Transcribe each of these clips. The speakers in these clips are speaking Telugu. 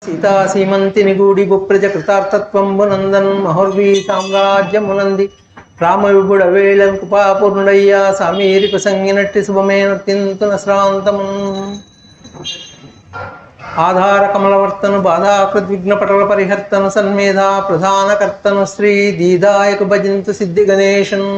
సీతా సీమంతిని గూడి గుప్రజ కృతార్థత్వంబునందన్ మహోర్వీ సామ్రాజ్యమునంది రామ విభుడ వేళ కృపాపూర్ణుడయ్యా సమీరిక సంగినట్టి శుభమైన తింతున శ్రాంతమున్ ఆధార కమలవర్తను బాధాకృద్విఘ్న పటల పరిహర్తను సన్మేధా ప్రధానకర్తను శ్రీ దీదాయకు భజంతు సిద్ధి గణేశన్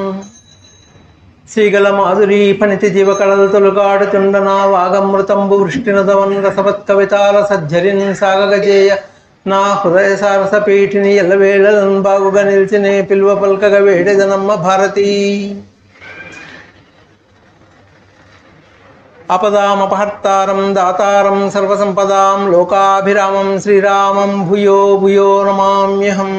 శ్రీగల మాధురీ ఫణితి జీవకళలు తొలుగాడుతుండనా వాగమృతంబు వృష్టినదవన్ రసవత్ కవితాల సజ్జరిన్ సాగగజేయ నా హృదయ సారస పీఠిని ఎల్లవేళలను బాగుగా నిలిచినే పిల్వ పల్కగ వేడెదనమ్మ భారతీ అపదామపహర్తారం దాతారం సర్వసంపదాం లోకాభిరామం శ్రీరామం భూయో భూయో నమామ్యహం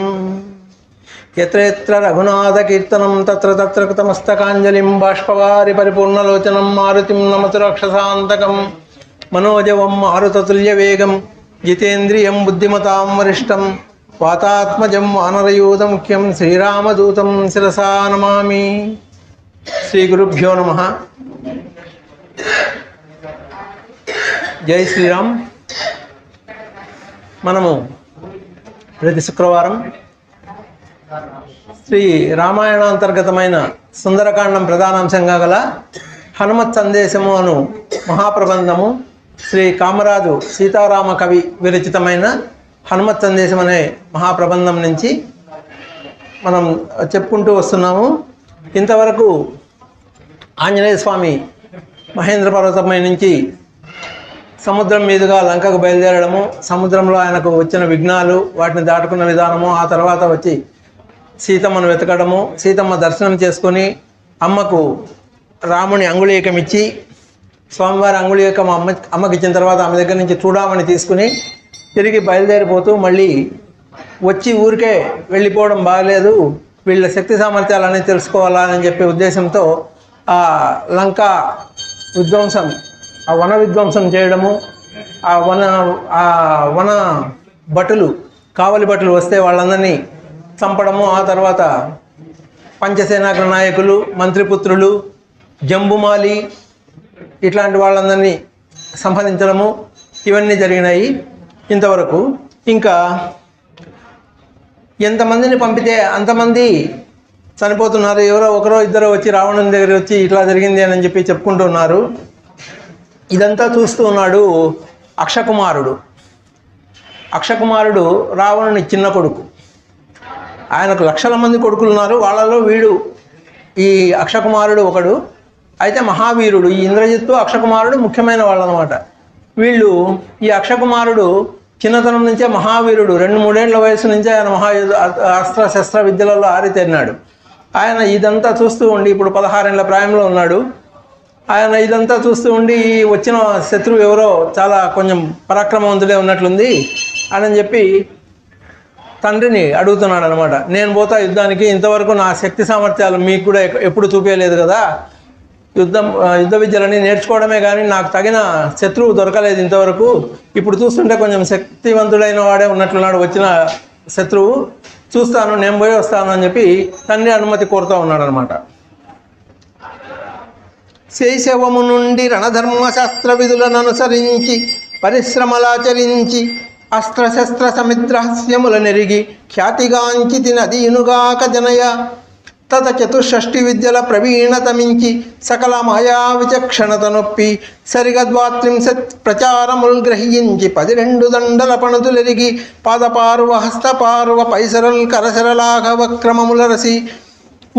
ఎత్ర ఎత్ర రఘునాథ కీర్తనం తత్ర తత్ర కృతమస్తకాంజలిం బాష్పవారి పరిపూర్ణలోచనం మారుతిం నమతు రక్షసాంతకం మనోజవం మారుతతుల్య వేగం జితేంద్రియం బుద్ధిమతాం వరిష్టం వాతాత్మజం వానరయూధముఖ్యం శ్రీరామదూతం శిరసా నమామి. శ్రీ గురుభ్యో నమః. జై శ్రీరామ్. మనము ప్రతి శుక్రవారం శ్రీ రామాయణాంతర్గతమైన సుందరకాండం ప్రధానాంశంగా గల హనుమత్ సందేశము అను మహాప్రబంధము శ్రీ కామరాజు సీతారామ కవి విరచితమైన హనుమత్ సందేశం అనే మహాప్రబంధం నుంచి మనం చెప్పుకుంటూ వస్తున్నాము. ఇంతవరకు ఆంజనేయ స్వామి మహేంద్ర పర్వతమై నుంచి సముద్రం మీదుగా లంకకు బయలుదేరడము, సముద్రంలో ఆయనకు వచ్చిన విఘ్నాలు, వాటిని దాటుకున్న విధానము, ఆ తర్వాత వచ్చి సీతమ్మను వెతకడము, సీతమ్మ దర్శనం చేసుకొని అమ్మకు రాముని అంగుళీకం ఇచ్చి, స్వామివారి అంగుళీకం అమ్మకి ఇచ్చిన తర్వాత ఆమె దగ్గర నుంచి చూడమని తీసుకుని తిరిగి బయలుదేరిపోతూ మళ్ళీ వచ్చి ఊరికే వెళ్ళిపోవడం బాగలేదు, వీళ్ళ శక్తి సామర్థ్యాలన్నీ తెలుసుకోవాలని చెప్పే ఉద్దేశంతో ఆ లంక విధ్వంసం, ఆ వన విధ్వంసం చేయడము, ఆ వన భటులు, కావలి భటులు వస్తే వాళ్ళందరినీ చంపడము, ఆ తర్వాత పంచసేనాగ్ర నాయకులు, మంత్రిపుత్రులు, జంబుమాలి ఇట్లాంటి వాళ్ళందరినీ సంహరించడము, ఇవన్నీ జరిగినాయి ఇంతవరకు. ఇంకా ఎంతమందిని పంపితే అంతమంది చనిపోతున్నారు, ఎవరో ఒకరో ఇద్దరు వచ్చి రావణుని దగ్గర వచ్చి ఇట్లా జరిగింది అని చెప్పి చెప్పుకుంటున్నారు. ఇదంతా చూస్తూ ఉన్నాడు అక్షకుమారుడు. అక్షకుమారుడు రావణుని చిన్న కొడుకు. ఆయనకు లక్షల మంది కొడుకులు ఉన్నారు, వాళ్ళలో వీడు ఈ అక్షకుమారుడు ఒకడు. అయితే మహావీరుడు, ఈ ఇంద్రజిత్తు అక్షకుమారుడు ముఖ్యమైన వాళ్ళు అనమాట. వీళ్ళు ఈ అక్షకుమారుడు చిన్నతనం నుంచే మహావీరుడు, 2-3 ఏళ్ల వయసు నుంచే ఆయన అస్త్ర శస్త్ర విద్యలలో ఆరితేరినాడు. ఆయన ఇదంతా చూస్తూ ఉండి, ఇప్పుడు 16 ఏళ్ల ప్రాయంలో ఉన్నాడు. ఆయన ఇదంతా చూస్తూ ఉండి వచ్చిన శత్రువు ఎవరో చాలా కొంచెం పరాక్రమవంతుడే ఉన్నట్లుంది అని చెప్పి తండ్రిని అడుగుతున్నాడు అనమాట. నేను పోతా యుద్ధానికి, ఇంతవరకు నా శక్తి సామర్థ్యాలు మీకు కూడా ఎప్పుడు చూపించలేదు కదా, యుద్ధ విద్యలని నేర్చుకోవడమే కానీ నాకు తగిన శత్రువు దొరకలేదు ఇంతవరకు, ఇప్పుడు చూస్తుంటే కొంచెం శక్తివంతుడైన వాడే ఉన్నట్లున్నాడు వచ్చిన శత్రువు, చూస్తాను, నేను పోయి వస్తాను అని చెప్పి తండ్రి అనుమతి కోరుతూ ఉన్నాడు అనమాట. శైశవము నుండి రణధర్మశాస్త్ర విధులను అనుసరించి పరిశ్రమలాచరించి అస్త్రశస్త్ర సమిద్రహస్యముల నెరిగి ఖ్యాతిగాంచితి నదీనుగాక జనయ తత చతుషష్టి విద్యల ప్రవీణతమించి సకల మాయా విచక్షణత నొప్పి సరిగద్వాత్రింశత్ ప్రచారముల్ గ్రహించి 12 దండల పణుతులెరిగి పాదపార్వ హస్తపార్వ పైసరల్ కరశరలాఘవ క్రమములరసి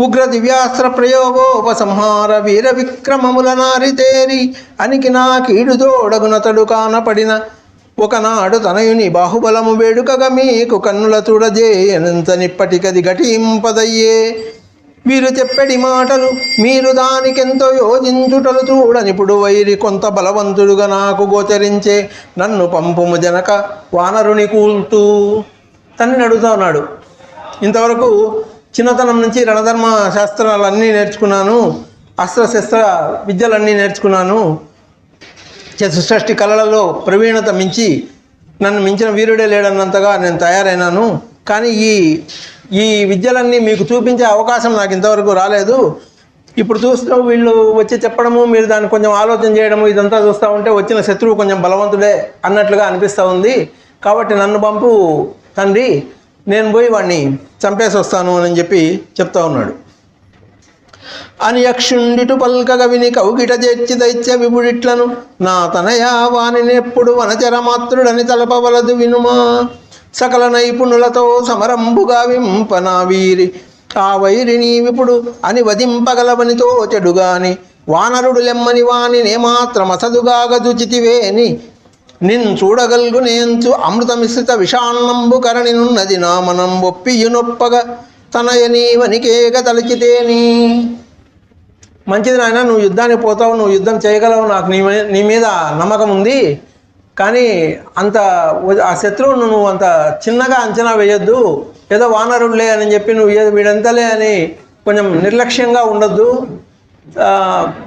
ఉగ్ర దివ్యాస్త్ర ప్రయోగోపసంహార వీర విక్రమముల నారితేరి అనికి నా కీడుదోడగునతడు కానపడిన ఒకనాడు తనయుని బాహుబలము వేడుకగా మీకు కన్నుల చూడజేయనంత నిప్పటికది ఘటింపదయ్యే. వీరు చెప్పడి మాటలు మీరు దానికెంతో యోజించుటలు చూడనిప్పుడు వైరి కొంత బలవంతుడుగా నాకు గోచరించే నన్ను పంపుము జనక వానరుని కూల్తూ. తన్ని అడుగుతా ఉన్నాడు. ఇంతవరకు చిన్నతనం నుంచి రణధర్మ శాస్త్రాలన్నీ నేర్చుకున్నాను, అస్త్రశస్త్ర విద్యలన్నీ నేర్చుకున్నాను, చతుషష్టి కళలలో ప్రవీణత మించి నన్ను మించిన వీరుడే లేడన్నంతగా నేను తయారైనాను. కానీ ఈ విద్యలన్నీ మీకు చూపించే అవకాశం నాకు ఇంతవరకు రాలేదు. ఇప్పుడు చూస్తూ వీళ్ళు వచ్చి చెప్పడము, మీరు దాన్ని కొంచెం ఆలోచన చేయడము, ఇదంతా చూస్తూ ఉంటే వచ్చిన శత్రువు కొంచెం బలవంతుడే అన్నట్లుగా అనిపిస్తూ ఉంది. కాబట్టి నన్ను పంపు తండ్రి, నేను పోయి వాడిని చంపేసి వస్తాను అని చెప్పి చెప్తా ఉన్నాడు. అని యక్షుండిటు పల్కగ విని కౌగిట చేర్చి దైత్య విపుడిట్లను, నా తనయా వానినెప్పుడు వనచరమాత్రుడని తలపవలదు వినుమా. సకల నైపుణులతో సమరంబుగా వింపనా వీరి ఆ వైరిని విపుడు అని వధింపగలవనితో చెడుగాని, వానరుడు లెమ్మని వాని నేమాత్రమసదుగాగదుచితివేని, నిన్ చూడగల్గు నేంచు అమృతమిశ్రిత విషాన్నంబు కరణినున్నది నా మనం ఒప్పియునొప్పగ తనయని వనికేగ తలచితేని. మంచిది నాయన, నువ్వు యుద్ధానికి పోతావు, నువ్వు యుద్ధం చేయగలవు, నాకు నీ మీద నమ్మకం ఉంది. కానీ అంత ఆ శత్రువును నువ్వు అంత చిన్నగా అంచనా వేయొద్దు. ఏదో వానరుడులే అని చెప్పి నువ్వు వీడంతలే అని కొంచెం నిర్లక్ష్యంగా ఉండొద్దు.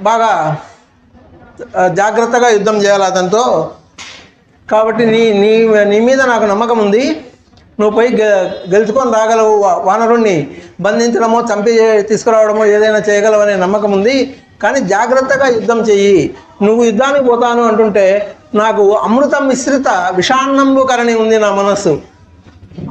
బాగా జాగ్రత్తగా యుద్ధం చేయాలి అతనితో. కాబట్టి నీ నీ నీ మీద నాకు నమ్మకం ఉంది. నువ్వు పోయి గెలుచుకొని రాగలవు, వానరుణ్ణి బంధించడమో చంపి తీసుకురావడమో ఏదైనా చేయగలవనే నమ్మకం ఉంది. కానీ జాగ్రత్తగా యుద్ధం చెయ్యి. నువ్వు యుద్ధానికి పోతాను అంటుంటే నాకు అమృతం మిశ్రిత విషాన్నంబు కరణి ఉంది నా మనస్సు.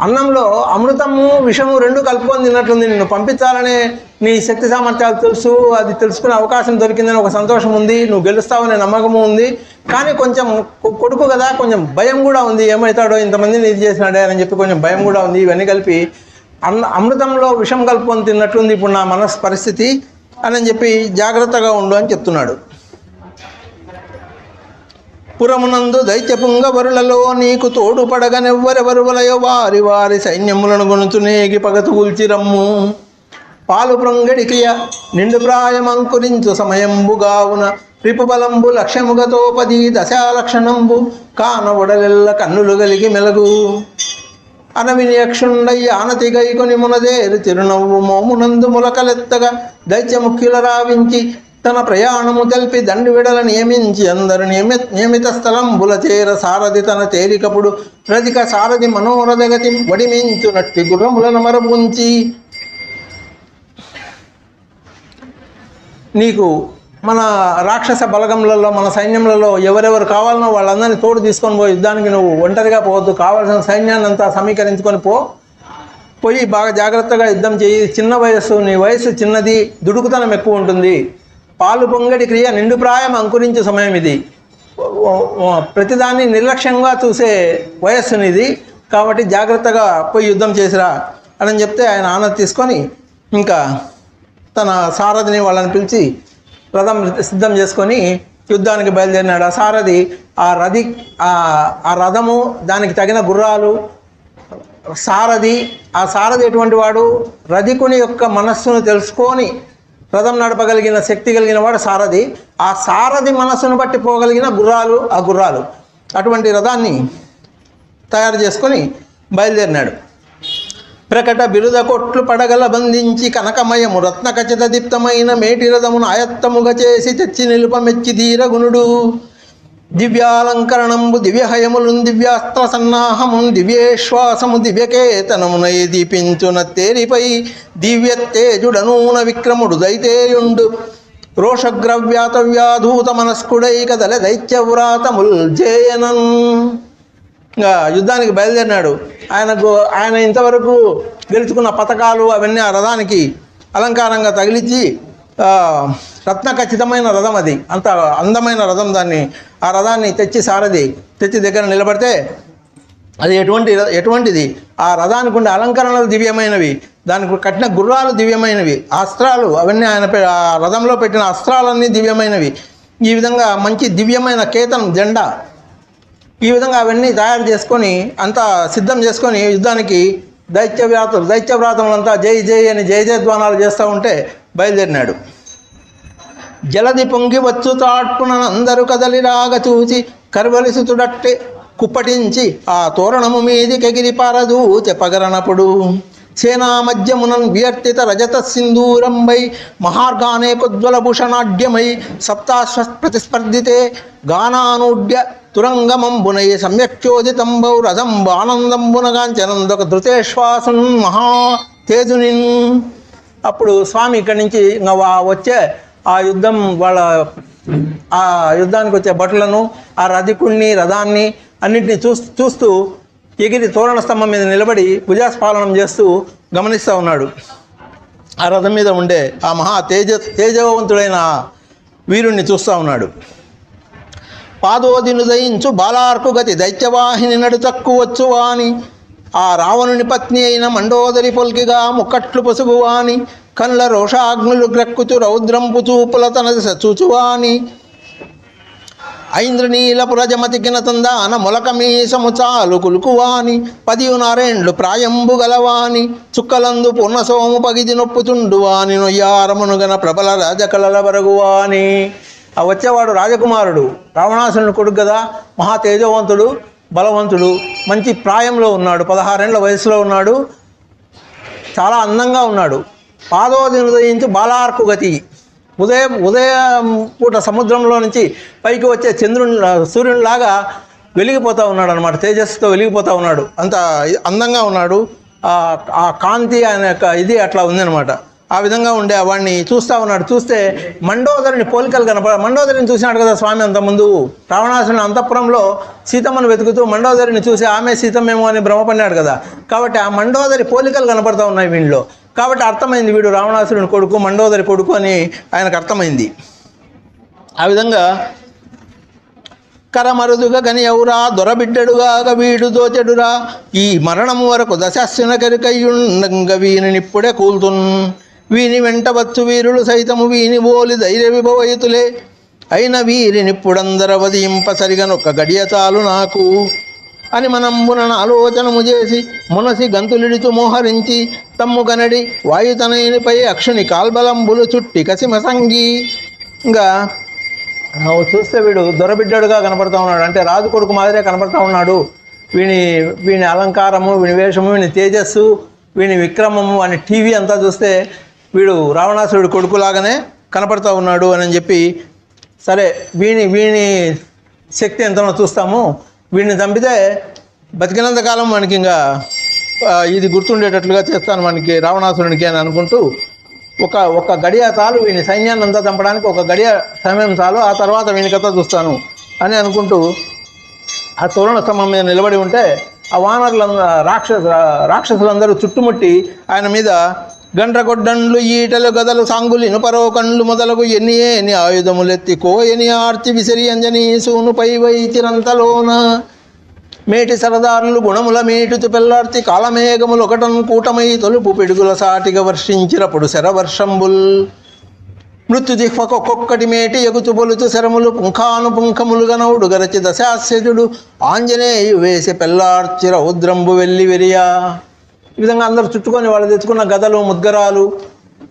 అన్నంలో అమృతము విషము రెండు కలుపుకొని తిన్నట్లుంది. నిన్ను పంపించాలనే నీ శక్తి సామర్థ్యాలు తెలుసు, అది తెలుసుకునే అవకాశం దొరికిందని ఒక సంతోషం ఉంది, నువ్వు గెలుస్తావనే నమ్మకము ఉంది. కానీ కొంచెం కొడుకు కదా, కొంచెం భయం కూడా ఉంది. ఏమవుతాడో, ఇంతమందిని ఇది చేసినాడే అని చెప్పి కొంచెం భయం కూడా ఉంది. ఇవన్నీ కలిపి అమృతంలో విషం కలుపుకొని తిన్నట్లుంది ఇప్పుడు నా మనస్సు పరిస్థితి అని చెప్పి జాగ్రత్తగా ఉండు అని చెప్తున్నాడు. పురమునందు దైత్యపుంగవరులలో నీకు తోడు పడగనెవ్వరెవరువలయో వారి వారి సైన్యములను గొనుచునేగి పగతు కూల్చిరమ్ము. పాలు ప్రొంగడికియ నిండు ప్రాయమంకురించు సమయంబుగావున రిపుబలంబు లక్ష్యముగతోపది దశాలక్షణంబు కానవడలెల్ల కన్నులు కలిగి మెలగు. అనవిని యక్షుండయ్య ఆనతి గైకొని మునదేరు చిరునవ్వు మోమునందు ములకలెత్తగా దైత్యముఖ్యుల రావించి తన ప్రయాణము తెలిపి దండి విడల నియమించి అందరు నియమిత స్థలంబుల చేర సారథి తన తేలికపుడు రధిక సారథి మనోరథగతి వడిమించునట్టి గుర్రములను మరపుంచి, నీకు మన రాక్షస బలగములలో మన సైన్యములలో ఎవరెవరు కావాలనో వాళ్ళందరినీ తోడు తీసుకొని పోయి యుద్ధానికి నువ్వు ఒంటరిగా పోవద్దు. కావాల్సిన సైన్యాన్ని అంతా సమీకరించుకొని పోయి బాగా జాగ్రత్తగా యుద్ధం చేయి. చిన్న వయస్సు, నీ వయస్సు చిన్నది, దుడుకుతనం ఎక్కువ ఉంటుంది. పాలు పొంగడి క్రియ నిండు ప్రాయం అంకురించే సమయం ఇది. ప్రతిదాన్ని నిర్లక్ష్యంగా చూసే వయస్సునిది. కాబట్టి జాగ్రత్తగా పోయి యుద్ధం చేసిరా అని చెప్తే ఆయన ఆనతి తీసుకొని ఇంకా తన సారథిని వాళ్ళని పిలిచి రథం సిద్ధం చేసుకొని యుద్ధానికి బయలుదేరినాడు. ఆ సారథి ఆ రథము, దానికి తగిన గుర్రాలు, సారథి ఎటువంటి వాడు, రధికుని యొక్క మనస్సును తెలుసుకొని రథం నడపగలిగిన శక్తి కలిగిన వాడు సారథి. ఆ సారథి మనస్సును బట్టి పోగలిగిన గుర్రాలు ఆ గుర్రాలు. అటువంటి రథాన్ని తయారు చేసుకొని బయలుదేరినాడు. ప్రకట బిరుద కొట్లు పడగల బంధించి కనకమయము రత్న ఖచ్చిత దీప్తమైన మేటి రథమును ఆయత్తముగా చేసి తెచ్చి నిలుపమెచ్చి ధీరగుణుడు. దివ్యాలంకరణంబు దివ్యహయములు దివ్యాస్త్ర సన్నాహము దివ్యేశ్వాసము దివ్యకేతనమునై దీపించున తేరిపై దివ్యతేజుడనూన విక్రముడు దైతేయుండు రోషగ్రవ్యాతవ్యాధూత మనస్కుడై కదల దైత్యవ్రాతముల్ జేయనన్. ఇంకా యుద్ధానికి బయలుదేరినాడు. ఆయన ఇంతవరకు గెలుచుకున్న పథకాలు అవన్నీ ఆ రథానికి అలంకారంగా తగిలించి రత్న ఖచ్చితమైన రథం, అది అంత అందమైన రథం. ఆ రథాన్ని సారథి తెచ్చి దగ్గర నిలబడితే అది ఎటువంటిది, ఆ రథానికి ఉండే అలంకరణలు దివ్యమైనవి, దానికి కట్టిన గుర్రాలు దివ్యమైనవి, అస్త్రాలు అవన్నీ ఆయన ఆ రథంలో పెట్టిన అస్త్రాలన్నీ దివ్యమైనవి. ఈ విధంగా మంచి దివ్యమైన కేతనం, జెండా, ఈ విధంగా అవన్నీ తయారు చేసుకొని అంతా సిద్ధం చేసుకొని యుద్ధానికి దైత్యవ్రాతములంతా జై జై అని జయధ్వానాలు చేస్తూ ఉంటే బయలుదేరినాడు. జలది పొంగి వచ్చు తాట్పునందరూ కదలిరాగ చూచి కర్వలిసుతుడట్టే కుప్పటించి ఆ తోరణము మీది కెగిరి పారదూచె పగరనప్పుడు సేనా మధ్యమునన్ వ్యర్థిత రజత సింధూరంబై మహార్గానే కొద్వల భూషణాఢ్యమై సప్తాశ్వ ప్రతిస్పర్ధితే గానానూడ్య తురంగమంబునై సమ్యక్షోదితంబౌ రథం ఆనందంబునగాంచనందొక ధృతేశ్వాసం మహా తేజునిన్. అప్పుడు స్వామి ఇక్కడి నుంచి ఇంకా వచ్చే ఆ యుద్ధానికి వచ్చే భటులను, ఆ రథికుణ్ణి, రథాన్ని అన్నింటినీ చూస్తూ ఎగిరి తోరణ స్తంభం మీద నిలబడి భుజాస్పాలనం చేస్తూ గమనిస్తూ ఉన్నాడు. ఆ రథం మీద ఉండే ఆ మహా తేజవంతుడైన వీరుణ్ణి చూస్తూ ఉన్నాడు. పాదోదిను దయించు బాలార్కు గతి దైత్యవాహిని నడు తక్కువచ్చు వాని, ఆ రావణుని పత్ని అయిన మండోదరి పొల్కిగా ముక్కట్లు పొసుగువాని, కళ్ళ రోషాగ్నులు గ్రక్కుచు రౌద్రంపు చూపుల తన చూచువాని, ఐంద్రనీలపురజమతికిన తందాన మొలకమీసము చాలు కులుకువాని, 14 ప్రాయంబు గలవాని, చుక్కలందు పూర్ణసోము పగిది నొప్పుచుండువాని, నొయ్యారమునుగన ప్రబల రాజకళల బరగువాని. ఆ వచ్చేవాడు రాజకుమారుడు, రావణాసురుని కొడుకు కదా, మహా తేజవంతుడు, బలవంతుడు, మంచి ప్రాయంలో ఉన్నాడు, 16 ఏళ్ల వయసులో ఉన్నాడు, చాలా అందంగా ఉన్నాడు. పాదోదయించి బాలార్కు గతి, ఉదయం పూట సముద్రంలో నుంచి పైకి వచ్చే సూర్యునిలాగా వెలిగిపోతూ ఉన్నాడు అనమాట, తేజస్సుతో వెలిగిపోతూ ఉన్నాడు. అంత అందంగా ఉన్నాడు. ఆ కాంతి ఆయన యొక్క ఇది అట్లా ఉందన్నమాట. ఆ విధంగా ఉండే వాడిని చూస్తూ ఉన్నాడు. చూస్తే మండోదరిని పోలికలు మండోదరిని చూసినాడు కదా స్వామి అంతకుముందు. రావణాసురుని అంతఃపురంలో సీతమ్మను వెతుకుతూ మండోదరిని చూసి ఆమె సీతమ్మేమో అని భ్రమపడినాడు కదా. కాబట్టి ఆ మండోదరి పోలికలు కనపడుతూ ఉన్నాయి వీళ్ళలో. కాబట్టి అర్థమైంది వీడు రావణాసురుని కొడుకు, మండోదరి కొడుకు అని ఆయనకు అర్థమైంది. ఆ విధంగా కరమరుదుగా గని ఎవరా దొరబిడ్డడుగాక వీడు దోచెడురా, ఈ మరణము వరకు దశాస్యున కరికయ్యుండంగ వీనినిప్పుడే కూల్తున్, వీని వెంటవచ్చు వీరులు సైతము వీని బోలి ధైర్య విభవయుతులే, అయిన వీరినిప్పుడందరవదింప సరిగనొక్క గడియ చాలు నాకు అని మనంబున ఆలోచనము చేసి మునసి గంతులిడుచు మోహరించి తమ్ము గనడి వాయుతనయునిపై అక్షుని కాల్బలంబులు చుట్టి కసిమసంగి. ఇంకా చూస్తే వీడు దొరబిడ్డడుగా కనపడుతూ ఉన్నాడు, అంటే రాజు కొడుకు మాదిరే కనపడుతూ ఉన్నాడు. వీని అలంకారము, వీని వేషము, వీని తేజస్సు, వీని విక్రమము అని టీవీ అంతా చూస్తే వీడు రావణాసురుడి కొడుకులాగానే కనపడుతూ ఉన్నాడు అని చెప్పి, సరే వీని శక్తి ఎంతనో చూస్తాము, వీడిని చంపితే బతికినంతకాలం మనకి ఇంకా ఇది గుర్తుండేటట్లుగా చేస్తాను మనకి రావణాసురునికి అని అనుకుంటూ ఒక గడియ చాలు, వీని సైన్యాన్ని అంతా చంపడానికి ఒక గడియ సమయం చాలు, ఆ తర్వాత వీని కథ చూస్తాను అని అనుకుంటూ ఆ తోరణ స్తంభం మీద నిలబడి ఉంటే ఆ వానరులందరూ రాక్షసులందరూ చుట్టుముట్టి ఆయన మీద గండ్రగొడ్డండ్లు ఈటలు గదలు సాంగులు ఇనుపరోకండ్లు మొదలగు ఎన్ని ఆయుధములెత్తి కోయని ఆర్చి విసిరి అంజనీ సూనుపై వైచిరంతలోన, మేటి సరదారులు గుణముల మీటుతు పెల్లార్తి కాలమేఘములు ఒకటన్ కూటమై తొలుపు పిడుగుల సాటిగా వర్షించినప్పుడు శరవర్షంబుల్, మృత్యుజిహ్వకొక్కొక్కటి మేటి ఎగుచు బొలుచు శరములు పుంఖానుపుంఖములుగా నౌడు గరచి దశాస్యజుడు ఆంజనేయు వేసి పెల్లార్చి రౌద్రంబు వెళ్ళి వెరియా. ఈ విధంగా అందరూ చుట్టుకొని వాళ్ళు తెచ్చుకున్న గదలు, ముద్గరాలు,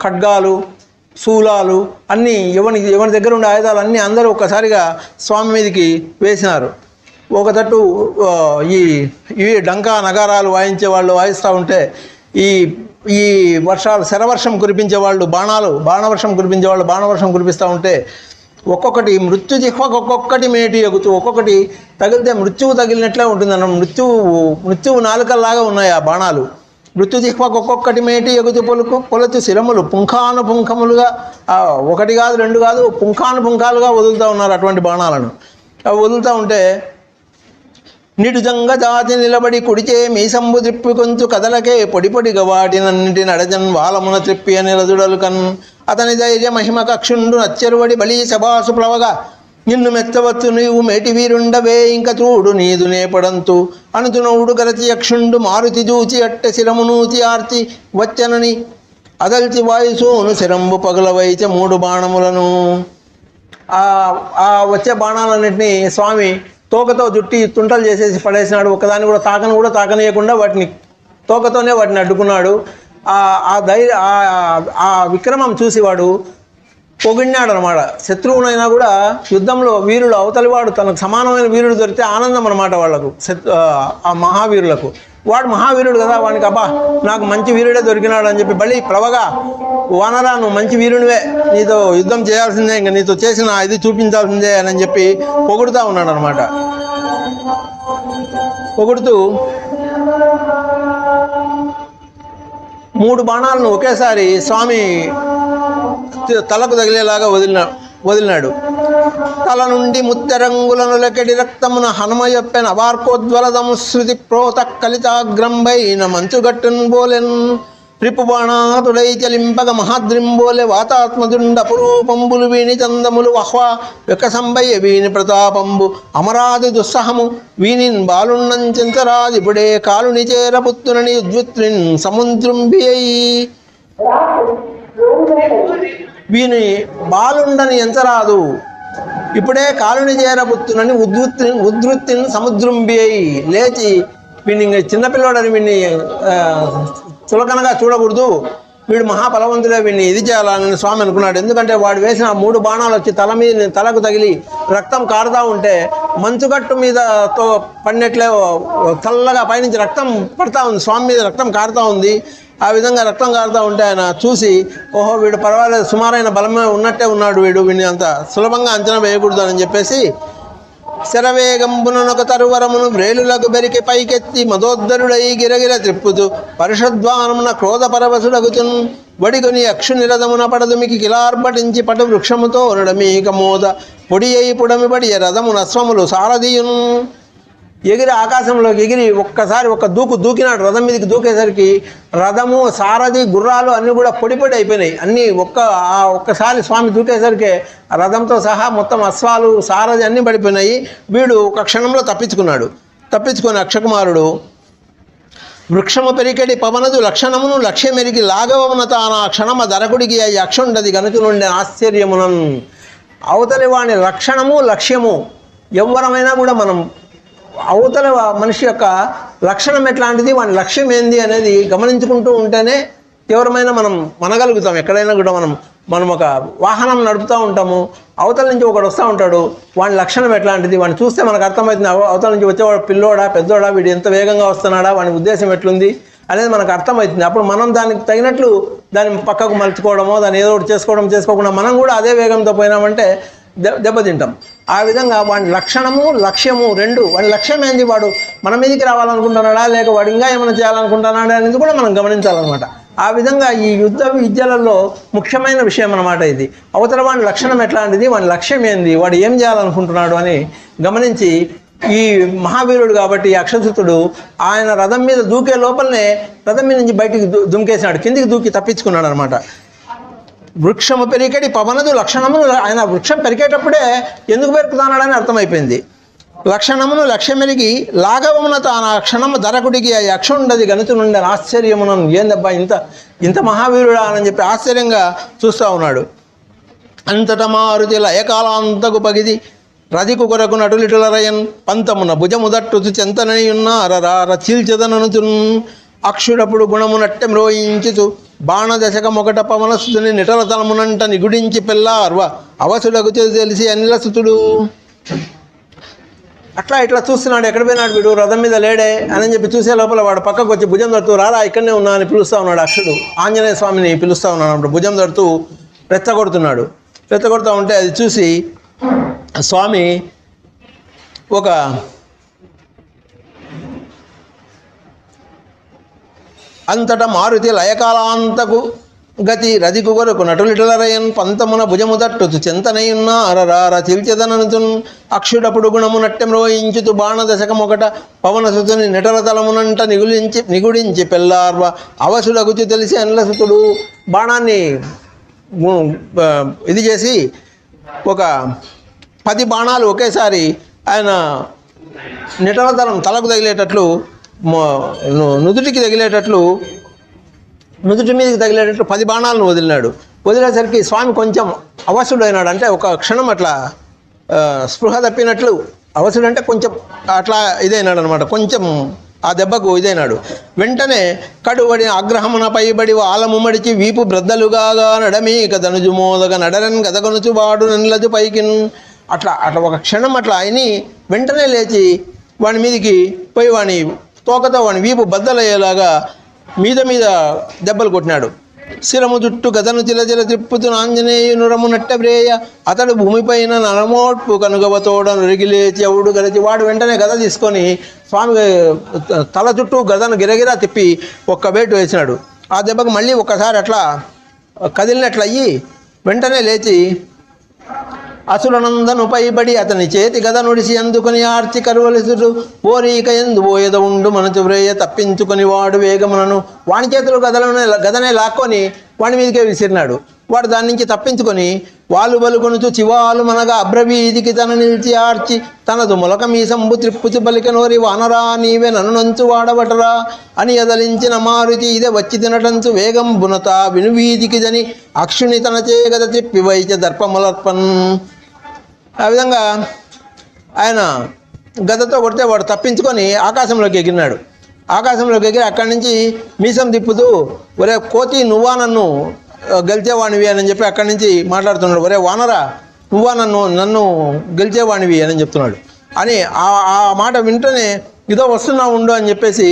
ఖడ్గాలు, శూలాలు అన్నీ ఎవరి దగ్గర ఉండే ఆయుధాలు అన్నీ అందరూ ఒక్కసారిగా స్వామి మీదకి వేసినారు. ఒక తట్టు ఇవి డంకా నగారాలు వాయించే వాళ్ళు వాయిస్తూ ఉంటే ఈ వర్షాలు శరవర్షం కురిపించేవాళ్ళు బాణవర్షం కురిపించేవాళ్ళు బాణవర్షం కురిపిస్తూ ఉంటే ఒక్కొక్కటి మృత్యుజిహ్వకు ఒక్కొక్కటి మేటి ఎగుతూ ఒక్కొక్కటి తగిలితే మృత్యువు తగిలినట్లే ఉంటుందన్న. మృత్యువు నాలుకల్లాగా ఉన్నాయి ఆ బాణాలు. మృత్యుజిహ్వకు ఒక్కొక్కటి మేటి ఎగుతు పొలచు శిరములు పుంఖానుపుంఖములుగా, ఒకటి కాదు రెండు కాదు, పుంఖానుపుంఖాలుగా వదులుతూ ఉన్నారు అటువంటి బాణాలను. అవి వదులుతూ ఉంటే నిడుజంగ జాతి నిలబడి కుడిచే మీసంబు త్రిప్పి కొంచు కదలకే పొడిపొడిగా వాటినన్నిటి నడజన్ వాలమున త్రిప్పి అని రజుడలు కన్, అతని ధైర్య మహిమ కక్షుండు నచ్చెరువడి బలి సభాసు ప్లవగా, నిన్ను మెచ్చవచ్చు నీవు మేటి వీరుండవే ఇంక చూడు నీదు నేపడంతు అనుతునవుడు గరతి యక్షుండు మారుతి జూచి అట్టె శిరమునూచి ఆర్చి వచ్చనని అదల్చి వాయుసూను శిరంబు పగులవైచే 3 బాణములను. ఆ వచ్చే బాణాలన్నింటినీ స్వామి తోకతో జుట్టి తుంటలు చేసేసి పడేసినాడు. ఒకదాన్ని కూడా తాకనీయకుండా వాటిని తోకతోనే వాటిని అడ్డుకున్నాడు. ఆ విక్రమం చూసి వాడు పొగిడినాడు అనమాట. శత్రువునైనా కూడా యుద్ధంలో వీరుడు అవతలివాడు తనకు సమానమైన వీరుడు దొరికితే ఆనందం అనమాట వాళ్ళకు, ఆ మహావీరులకు. వాడు మహావీరుడు కదా, వానికి అబ్బా నాకు మంచి వీరుడే దొరికినాడు అని చెప్పి బలి ప్లవగా, వానరా నువ్వు మంచి వీరునివే, నీతో యుద్ధం చేయాల్సిందే, ఇంకా నీతో చేసిన ఇది చూపించాల్సిందే అని చెప్పి పొగుడుతూ ఉన్నాడు అనమాట. పొగుడుతూ 3 బాణాలను ఒకేసారి స్వామి తలకు తగిలేలాగా వదిలినాడు. తల నుండి ముత్తెరంగులను లెక్కడి రక్తమున హనుమయొప్పెన అవార్కోద్వలదము శృతి ప్రోత కలితాగ్రంబైన మంచుగట్టున్ బోలెన్ రిపుబాణాతుడై చలింపగ మహాద్రింబోలె వాతాత్మదుండ పురూపంబులు వీని చందములు వహ్వా వికసంబయ్య వీని ప్రతాపంబు అమరాది దుస్సహము వీనిన్ బాలుండం చింతరాదిపుడే కాలుని చేరపుత్తునని ఉద్విత్రిన్ సముద్రంబి అయి వీని బాలుండని ఎంచరాదు ఇప్పుడే కాలుని చేరపుత్తునని ఉద్వృత్తిని సముద్రంబి అయి లేచి వీడిని చిన్నపిల్లోడని వీడిని చులకనగా చూడకూడదు, వీడు మహాబలవంతుడే, వీడిని ఇది చేయాలని స్వామి అనుకున్నాడు. ఎందుకంటే వాడు వేసిన 3 బాణాలు వచ్చి తలకు తగిలి రక్తం కారుతూ ఉంటే మంచుగట్టు మీదతో పడినట్లే చల్లగా పైనుంచి రక్తం పడతా ఉంది, స్వామి మీద రక్తం కారుతూ ఉంది. ఆ విధంగా రక్తం కారుతూ ఉంటే ఆయన చూసి, ఓహో వీడు పర్వాలేదు, సుమారైన బలమే ఉన్నట్టే ఉన్నాడు, వీడిని అంత సులభంగా అంచనా వేయకూడదు అని చెప్పేసి శరవేగంబునొక తరువరమును వ్రేలులకు బెరికి పైకెత్తి మదోద్ధరుడై గిరగిర త్రిప్పుతూ పరిషద్వానమున క్రోధ పరవశుడగుచున్ వడిగొని అక్షునిరథమున పడదుమికి కిలార్పటించి పటు వృక్షముతో నడమీక మోద పొడి అయి పుడమిబడి రథము నస్వములు సారథియున్ ఎగిరి ఆకాశంలోకి ఎగిరి ఒక్కసారి దూకినాడు. రథం మీదకి దూకేసరికి రథము సారథి గుర్రాలు అన్నీ కూడా పొడి అయిపోయినాయి. అన్నీ ఒక్కసారి స్వామి దూకేసరికి రథంతో సహా మొత్తం అశ్వాలు సారథి అన్నీ పడిపోయినాయి. వీడు ఒక క్షణంలో తప్పించుకొని అక్షకుమారుడు వృక్షము పెరికెడి పవనదు లక్షణమును లక్ష్యమెరిగి లాఘవమున తాన క్షణమ ధరకుడికి అయి అక్షుండది గనుచునుండే ఆశ్చర్యమునన్. అవతలి వాని లక్షణము లక్ష్యము ఎవ్వరమైనా కూడా మనం అవతల మనిషి యొక్క లక్షణం ఎట్లాంటిది, వాని లక్ష్యం ఏంది అనేది గమనించుకుంటూ ఉంటేనే తీవ్రమైన మనం మనగలుగుతాం. ఎక్కడైనా కూడా మనం ఒక వాహనం నడుపుతూ ఉంటాము, అవతల నుంచి ఒకడు వస్తూ ఉంటాడు, వాని లక్షణం ఎట్లాంటిది, వాడిని చూస్తే మనకు అర్థమవుతుంది. అవతల నుంచి వచ్చేవాడు పిల్లోడా పెద్దోడా, వీడు ఎంత వేగంగా వస్తున్నాడా, వాని ఉద్దేశం ఎట్లుంది అనేది మనకు అర్థమవుతుంది. అప్పుడు మనం దానికి తగినట్లు దాన్ని పక్కకు మలుచుకోవడమో దాన్ని ఏదో ఒకటి చేసుకోకుండా మనం కూడా అదే వేగంతో పోయినామంటే దెబ్బతింటాం. ఆ విధంగా వాడి లక్షణము లక్ష్యము రెండు, వాడి లక్ష్యం ఏంది, వాడు మన మీదకి రావాలనుకుంటున్నాడా లేక వాడు ఇంకా ఏమైనా చేయాలనుకుంటున్నాడా అనేది కూడా మనం గమనించాలన్నమాట. ఆ విధంగా ఈ యుద్ధ విద్యలలో ముఖ్యమైన విషయం అన్నమాట ఇది. అవతల వాడి లక్షణం ఎట్లాంటిది, వాడి లక్ష్యం ఏంది, వాడు ఏం చేయాలనుకుంటున్నాడు అని గమనించి ఈ మహావీరుడు కాబట్టి అక్షసుతుడు ఆయన రథం మీద దూకే లోపలనే రథం మీద నుంచి బయటికి దుమికేసినాడు, కిందికి దూకి తప్పించుకున్నాడు అనమాట. వృక్షము పెరికెడి పవనదు లక్షణమును, ఆయన వృక్షం పెరికేటప్పుడే ఎందుకు పెరుకుతున్నాడని అర్థమైపోయింది. లక్షణమును లక్ష్యమెరిగి లాఘవమున తాన క్షణము ధరకుడికి ఆ యక్షుండది గనుచునుండే ఆశ్చర్యమునను. ఏందబ్బా ఇంత మహావీరుడా అని చెప్పి ఆశ్చర్యంగా చూస్తూ ఉన్నాడు. అంతట మారుతి లయకాలాంతకు పగిది రధికు కొరకు నటులిటులరయన్ పంతమున భుజముదట్టుచు చెంతనయున్న అరరార చీల్చెదననుచున్ అక్షుడప్పుడు గుణము నట్టె మ్రోయించుచు బాణదశకమొకట పవనసుతుని నిటల తలమునంట నిగుడించి పిల్లార్వ అవసుడకు తెలిసి అనిలసుతుడు. ఇట్లా చూస్తున్నాడు, ఎక్కడ పోయినాడు వీడు, రథం మీద లేడే అని చెప్పి చూసే లోపల వాడు పక్కకు వచ్చి భుజం తడుతూ రారా ఇక్కడనే ఉన్నా అని పిలుస్తూ ఉన్నాడు. అక్షుడు ఆంజనేయ స్వామిని పిలుస్తూ ఉన్నాడు అప్పుడు భుజం తడుతూ రెచ్చగొడుతూ ఉంటే అది చూసి స్వామి ఒక అంతటా మారుతి లయకాలాంతకు గతి రధికు కొరకు నటులిటలరయన్ పంతమున భుజముదట్టు చింతనయున్న అరరార చిల్చెదననుతున్ అక్షుడప్పుడు గుణము నట్టెమ్రోయించుతు బాణదశకమొకట పవనసుతుని నిటల తలమునంట నిగుడించి పెల్లార్వ అవసుడగుచు తెలిసి అనిలసుతుడు. బాణాన్ని ఇది చేసి ఒక 10 బాణాలు ఒకేసారి ఆయన నిటల తలకు తగిలేటట్లు, నుదుటి మీదకి తగిలేటట్లు 10 బాణాలను వదిలేసరికి స్వామి కొంచెం అవసుడైనాడు. అంటే ఒక క్షణం అట్లా స్పృహ తప్పినట్లు, అవసుడు అంటే కొంచెం అట్లా ఇదైనాడు అనమాట, కొంచెం ఆ దెబ్బకు ఇదైనాడు. వెంటనే కడువడి ఆగ్రహమున పైబడి ఆలముమడిచి వీపు బ్రద్దలుగా నడమీక ధనుజు మోదగ నడరన్ గదగనుచు వాడు నన్లజు పైకిన్. అట్లా ఒక క్షణం అట్లా అయిని వెంటనే లేచి వాని మీదికి పోయి వాని తోకతో వాని వీపు బద్దలయ్యేలాగా మీద దెబ్బలు కొట్టినాడు. శిరము జుట్టు గదను చిలచిల త్రిప్పుతు ఆంజనేయునురము నట్టబ్రేయ అతడు భూమిపైన నరమోడ్పు కనుగవతోడ నురిగిలేచి అవుడు గరచి. వాడు వెంటనే గద తీసుకొని స్వామి తల చుట్టూ గదను గిరగిరా తిప్పి ఒక్క వేటు వేసినాడు. ఆ దెబ్బకు మళ్ళీ ఒక్కసారి అట్లా కదిలినట్లయ్యి వెంటనే లేచి అసురనందను పైబడి అతని చేతి గద నుడిసి అందుకొని ఆర్చి కరువలసుడు పోరీక ఎందు పోయేద ఉండు మనచు వ్రేయ తప్పించుకొని వాడు వేగమునను వాని చేతులు గదనే లాక్కొని వాడి మీదకే విసిరినాడు. వాడు దాని నుంచి తప్పించుకొని వాళ్ళు బలుకొనుచు చివాలు మనగా అబ్రవీధికి తన నిలిచి ఆర్చి తనదు మొలక మీసంబు త్రిప్పుచు పలికనోరి వానరా నీవే నన్ను నంచు వాడబటరా అని ఎదలించిన మారుతి ఇదే వచ్చి తినటంచు వేగం బునత వినువీధికిదని అక్షుని తన చేయగద త్రిప్పి వైచ దర్పములర్పన్. ఆ విధంగా ఆయన గదతో కొడితే వాడు తప్పించుకొని ఆకాశంలోకి ఎగిరినాడు. ఆకాశంలోకి ఎగిరి అక్కడి నుంచి మీసం తిప్పుతూ ఒరే కోతి నువ్వా నన్ను గెలిచేవాణివి అని చెప్పి అక్కడి నుంచి మాట్లాడుతున్నాడు. ఒరే వానరా నువ్వా నన్ను గెలిచేవాణివి అని చెప్తున్నాడు. అని ఆ మాట వింటూనే ఇదో వస్తున్నా ఉండు అని చెప్పేసి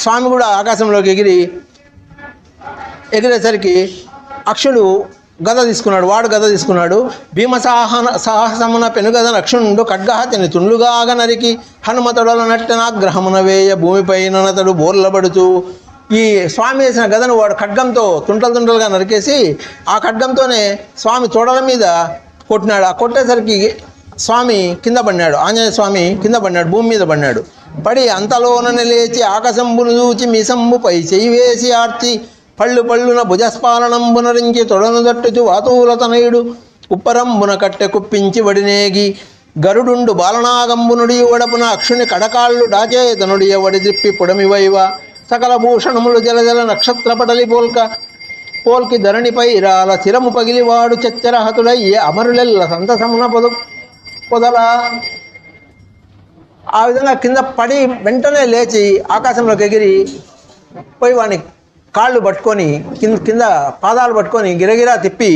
స్వామి కూడా ఆకాశంలోకి ఎగిరేసరికి అక్షుడు గద తీసుకున్నాడు. వాడు గద తీసుకున్నాడు. సాహసమున పెనుగద అక్షుణుడు ఖడ్గహతిని తుండ్లుగాగ నరికి హనుమతొడల నట్టన గ్రహమున వేయ భూమిపైన నతడు బోర్లబడుచు. ఈ స్వామి వేసిన గదను వాడు ఖడ్గంతో తుంటలుగా నరికేసి ఆ ఖడ్గంతోనే స్వామి తొడల మీద కొట్టినాడు. ఆ కొట్టేసరికి స్వామి కింద పడినాడు. ఆంజనేయ స్వామి కింద పడినాడు, భూమి మీద పడినాడు. పడి అంతలోనని లేచి ఆకాశంబును చూచి మీసంబుపై చెయ్యి వేసి ఆర్చి పళ్ళున భుజస్పాలనంబునరించి తొడను దట్టుచు వాతూలతనయుడు ఉప్పరంబున కట్టె కుప్పించి వడినేగి గరుడుండు బాలనాగంబునుడి వడపున అక్షుని కడకాళ్ళు డాచేతనుడి వడి దిప్పి పొడమివైవ సకల భూషణములు జలజల నక్షత్రపటలి పోల్కి ధరణిపై రాల శిరము పగిలివాడు చచ్చరహతుడయ్యే అమరులెల్ల సంతసమున పొదలా. ఆ విధంగా కింద పడి వెంటనే లేచి ఆకాశంలోకి ఎగిరి పోయి వాడిని కాళ్ళు పట్టుకొని కింద పాదాలు పట్టుకొని గిరగిరా తిప్పి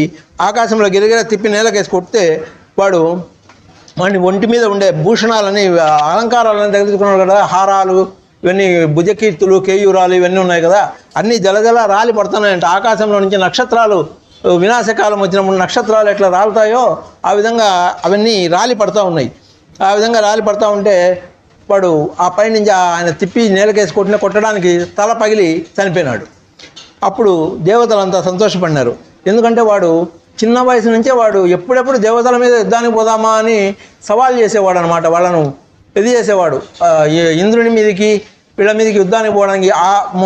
ఆకాశంలో గిరగిరా తిప్పి నేలకేసి కొడితే వాడిని ఒంటి మీద ఉండే భూషణాలని అలంకారాలని తగిలించుకున్నాడు కదా. హారాలు ఇవన్నీ భుజకీర్తులు కేయూరాలు ఇవన్నీ ఉన్నాయి కదా, అన్నీ జలజల రాలి పడుతున్నాయంట. ఆకాశంలో నుంచి నక్షత్రాలు వినాశకాలం వచ్చినప్పుడు నక్షత్రాలు ఎట్లా రాలుతాయో ఆ విధంగా అవన్నీ రాలి పడుతూ ఉన్నాయి. ఆ విధంగా రాలి పడుతూ ఉంటే వాడు ఆ పైనుంచి ఆయన తిప్పి నేలకేసి కొట్టడానికి తల పగిలి చనిపోయినాడు. అప్పుడు దేవతలంతా సంతోషపడినారు. ఎందుకంటే వాడు చిన్న వయసు నుంచే వాడు ఎప్పుడెప్పుడు దేవతల మీద యుద్ధానికి పోదామా అని సవాల్ చేసేవాడు అనమాట. వాళ్ళను ఇది చేసేవాడు. ఇంద్రుని మీదకి వీళ్ళ మీదకి యుద్ధానికి పోవడానికి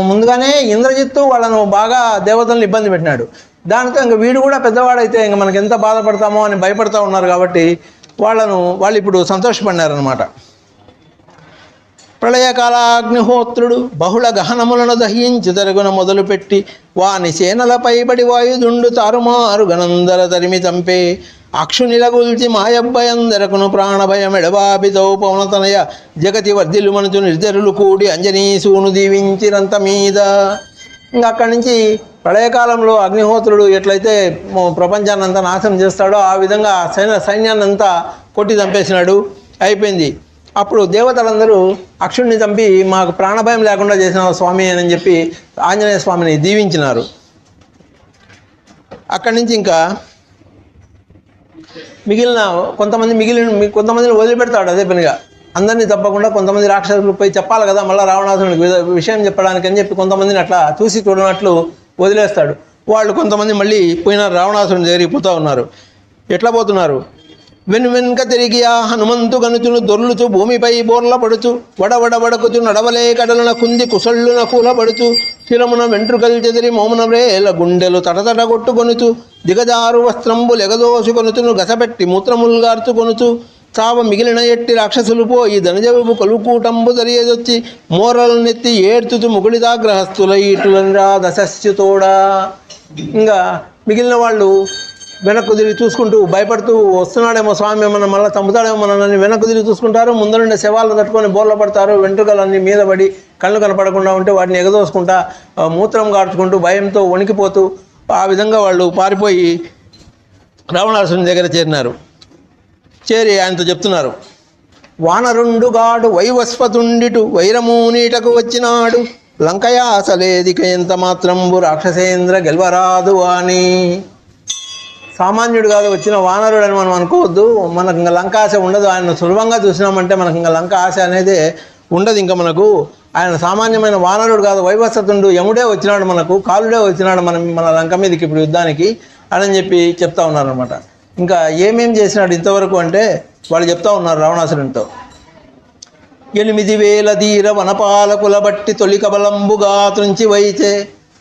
ముందుగానే ఇంద్రజిత్తు వాళ్ళను బాగా దేవతలను ఇబ్బంది పెట్టినాడు. దానితో ఇంక వీడు కూడా పెద్దవాడైతే ఇంక మనకి ఎంత బాధపడతామో అని భయపడతా ఉన్నారు. కాబట్టి వాళ్ళు ఇప్పుడు సంతోషపడినారనమాట. ప్రళయకాలాగ్నిహోత్రుడు బహుళ గహనములను దహించి తరుగున మొదలుపెట్టి వాని సేనలపైబడి వాయుదుండు తారుమారు గనందర తరిమి చంపే అక్షునిలగుల్చి మాయబ్బయందరకును ప్రాణభయమెడబాబితో పవనతనయ జగతి వర్ధిల్లు మనుచు నిర్జరులు కూడి అంజనీసూను దీవించినంత మీద. ఇంకా అక్కడి నుంచి ప్రళయకాలంలో అగ్నిహోత్రుడు ఎట్లయితే ప్రపంచాన్ని అంతా నాశనం చేస్తాడో ఆ విధంగా సైన్యాన్ని అంతా కొట్టి చంపేసినాడు. అయిపోయింది. అప్పుడు దేవతలందరూ అక్షుడిని చంపి మాకు ప్రాణభయం లేకుండా చేసిన స్వామి అని చెప్పి ఆంజనేయ స్వామిని దీవించినారు. అక్కడి నుంచి ఇంకా కొంతమందిని వదిలిపెడతాడు. అదే పనిగా అందరినీ తప్పకుండా కొంతమంది రాక్షసులు పోయి చెప్పాలి కదా మళ్ళీ రావణాసురుడికి విషయం చెప్పడానికి అని చెప్పి కొంతమందిని అట్లా చూసి చూడనట్లు వదిలేస్తాడు. వాళ్ళు కొంతమంది మళ్ళీ పోయినారు, రావణాసురుని దగ్గరికి పోతూ ఉన్నారు. ఎట్లా పోతున్నారు? వెనుక తిరిగి ఆ హనుమంతు గనుచును దొర్లుచు భూమిపై బోర్ల పడుచు వడకుచు నడవలే కడలన కుంది కుసళ్ళున కూలపడుచు శిరమున వెంట్రుకలు చెదిరి మోమున వ్రేల గుండెలు తటతట కొట్టుకొనుచు దిగజారు వస్త్రంబులు ఎగదోసుకొనుచును గసపెట్టి మూత్రముల్గార్చుకొనుచు చావ మిగిలిన ఎట్టి రాక్షసులు పోయి ధనజవు కొలుకూటంబు జరిగేదొచ్చి మోరలు నెత్తి ఏడ్చుచు ముగుళిదాగ్రహస్థుల ఇటులనిరా దశస్యుతోడా. ఇంకా మిగిలిన వాళ్ళు వెనక్కు తిరిగి చూసుకుంటూ భయపడుతూ వస్తున్నాడేమో స్వామి ఏమన్నా మళ్ళీ చంపుతాడేమో మనని వెనక్కు తిరిగి చూసుకుంటారు. ముందరుండే శవాలను తట్టుకొని బోర్ల పడతారు. వెంట్రుకలన్నీ మీద పడి కళ్ళు కనపడకుండా ఉంటే వాటిని ఎగదోసుకుంటా మూత్రం గార్చుకుంటూ భయంతో వణికిపోతూ ఆ విధంగా వాళ్ళు పారిపోయి రావణాసురుని దగ్గర చేరి ఆయనతో చెప్తున్నారు. వానరుండుగాడు వైవస్వతుండిటు వైరమూనీటకు వచ్చినాడు లంకయాసలేదిక ఎంత మాత్రంబు రాక్షసేంద్ర గెల్వరాదు అని. సామాన్యుడు కాదు, వచ్చిన వానరుడు అని మనం అనుకోవద్దు. మనకు ఇంకా లంక ఆశ ఉండదు. ఆయన సులభంగా చూసినామంటే మనకు ఇంకా లంక ఆశ అనేది ఉండదు. ఇంకా మనకు ఆయన సామాన్యమైన వానరుడు కాదు, వైవస్వతుండు యముడే వచ్చినాడు, మనకు కాలుడే వచ్చినాడు మన లంక మీదకి ఇప్పుడు యుద్ధానికి అని చెప్పి చెప్తా ఉన్నారనమాట. ఇంకా ఏమేం చేసినాడు ఇంతవరకు అంటే వాళ్ళు చెప్తా ఉన్నారు రావణాసురునితో. 8,000 ధీర వనపాలకుల బట్టి తొలి కబలంబుగా త్రుంచి వైచే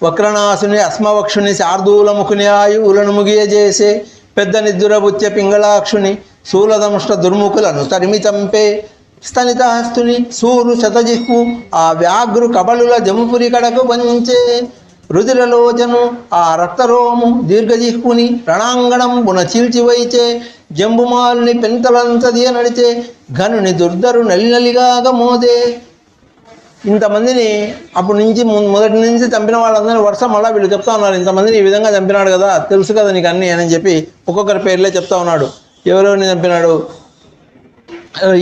వక్రనాశుని అస్మవక్షుని శార్దూలముఖుని ఆయువులను ముగియజేసే పెద్ద నిద్దురబుచ్చే పింగళాక్షుని శూలదంష్ట దుర్ముఖులను తరిమి చంపే స్తనితహస్తుని సూరు శతజిహ్వు ఆ వ్యాఘ్రు కబలుల జముపురి కడకు వంచే రుదిరలోచను ఆ రక్తరోము దీర్ఘజిహ్వుని రణాంగణంబున చీల్చివైచే జంబుమాలుని పెంతలంతదియ నడిచే ఘనుని దుర్ధరు నలినలిగాగ మోదే. ఇంతమందిని అప్పటి నుంచి మొదటి నుంచి చంపిన వాళ్ళందరినీ వరుస మళ్ళీ వీళ్ళు చెప్తా ఉన్నారు, ఇంతమందిని ఈ విధంగా చంపినాడు కదా, తెలుసు కదా నీకు అన్నీ అని చెప్పి ఒక్కొక్కరి పేర్లే చెప్తా ఉన్నాడు. ఎవరెవరిని చంపినాడు?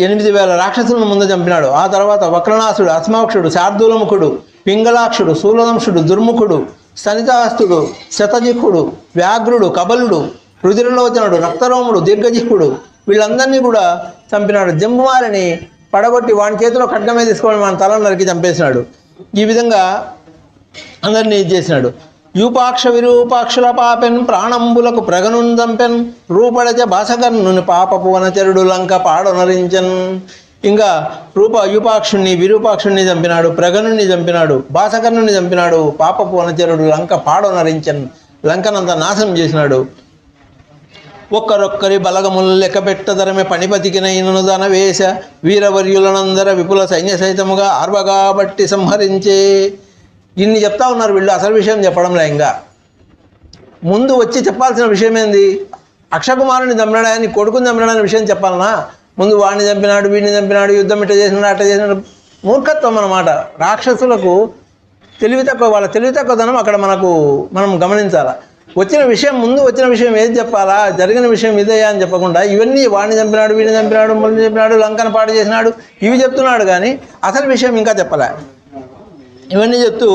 8,000 రాక్షసులను ముందు చంపినాడు. ఆ తర్వాత వక్రనాశుడు, అస్మాక్షుడు, శార్దూలముఖుడు, పింగళాక్షుడు, శూలదంశుడు, దుర్ముఖుడు, స్తనితాస్తుడు, శతజిహ్వుడు, వ్యాఘ్రుడు, కబలుడు, రుధిరలోచనుడు, రక్తరోముడు, దీర్ఘజిహ్వుడు వీళ్ళందరినీ కూడా చంపినాడు. జంబుమాలని పడగొట్టి వాని చేతిలో ఖడ్గమే తీసుకొని మన తలను నరికి చంపేసినాడు. ఈ విధంగా అందరినీ ఇది చేసినాడు. యూపాక్ష విరూపాక్షుల పాపెన్ ప్రాణంబులకు ప్రగనున్ చంపెన్ రూపడచ భాసకర్ణుని పాపపు వనచరుడు లంక పాడొనరించన్. ఇంకా యూపాక్షుణ్ణి విరూపాక్షుణ్ణి చంపినాడు, ప్రగనుని చంపినాడు, భాసకర్ణుని చంపినాడు, పాపపు వనచరుడు లంక పాడొనరించన్, లంకనంతా నాశనం చేసినాడు. ఒక్కరొక్కరి బలగములు లెక్కపెట్టదరమే పనిపతికినైనను ధనవేశ వీరవర్యులనందర విపుల సైన్య సహితముగా ఆర్వగా బట్టి సంహరించే. ఇన్ని చెప్తా ఉన్నారు వీళ్ళు, అసలు విషయం చెప్పడంలే. ఇంకా ముందు వచ్చి చెప్పాల్సిన విషయం ఏంది? అక్షకుమారుని చంపినాడని, కొడుకుని చంపినాడని విషయం చెప్పాలనా? ముందు వాడిని చంపినాడు, వీడిని చంపినాడు, యుద్ధం ఇట్ట చేసినాడు, అట్ట చేసినాడు. మూర్ఖత్వం అన్నమాట. రాక్షసులకు తెలివి తక్కువ, వాళ్ళ తెలివి తక్కువదనం అక్కడ మనం గమనించాలి. వచ్చిన విషయం, ముందు వచ్చిన విషయం ఏది చెప్పాలా, జరిగిన విషయం ఇదేయా అని చెప్పకుండా ఇవన్నీ వాడిని చంపినాడు, వీడిని చంపినాడు, మళ్ళీ చంపినాడు, లంకను పాడు చేసినాడు, ఇవి చెప్తున్నాడు. కానీ అసలు విషయం ఇంకా చెప్పలే. ఇవన్నీ చెప్తూ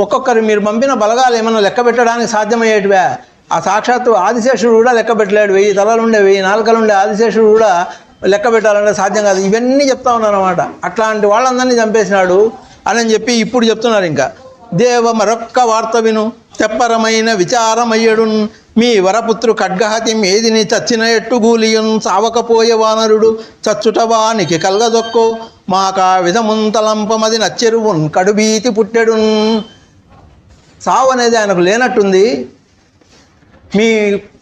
ఒక్కొక్కరు మీరు పంపిన బలగాలు ఏమన్నా లెక్క పెట్టడానికి సాధ్యమయ్యేటివే? ఆ సాక్షాత్తు ఆదిశేషుడు కూడా లెక్క పెట్టలేడు. 1000 తలలుండే 1000 నాలుకలుండే ఆదిశేషుడు కూడా లెక్క పెట్టాలంటే సాధ్యం కాదు. ఇవన్నీ చెప్తా ఉన్నారు అన్నమాట. అట్లాంటి వాళ్ళందరినీ చంపేసినాడు అని చెప్పి ఇప్పుడు చెప్తున్నారు. ఇంకా దేవ మరొక్క వార్త విను తెప్పరమైన విచారమయ్యడున్ మీ వరపుత్రు ఖడ్గహతి మేదిని చచ్చిన ఎట్టుగూలియున్ సావకపోయే వానరుడు చచ్చుటవానికి కల్గదొక్కో మాకా విధముంతలంపమది నచ్చెరువున్ కడుబీతి పుట్టెడున్. సావు అనేది ఆయనకు లేనట్టుంది.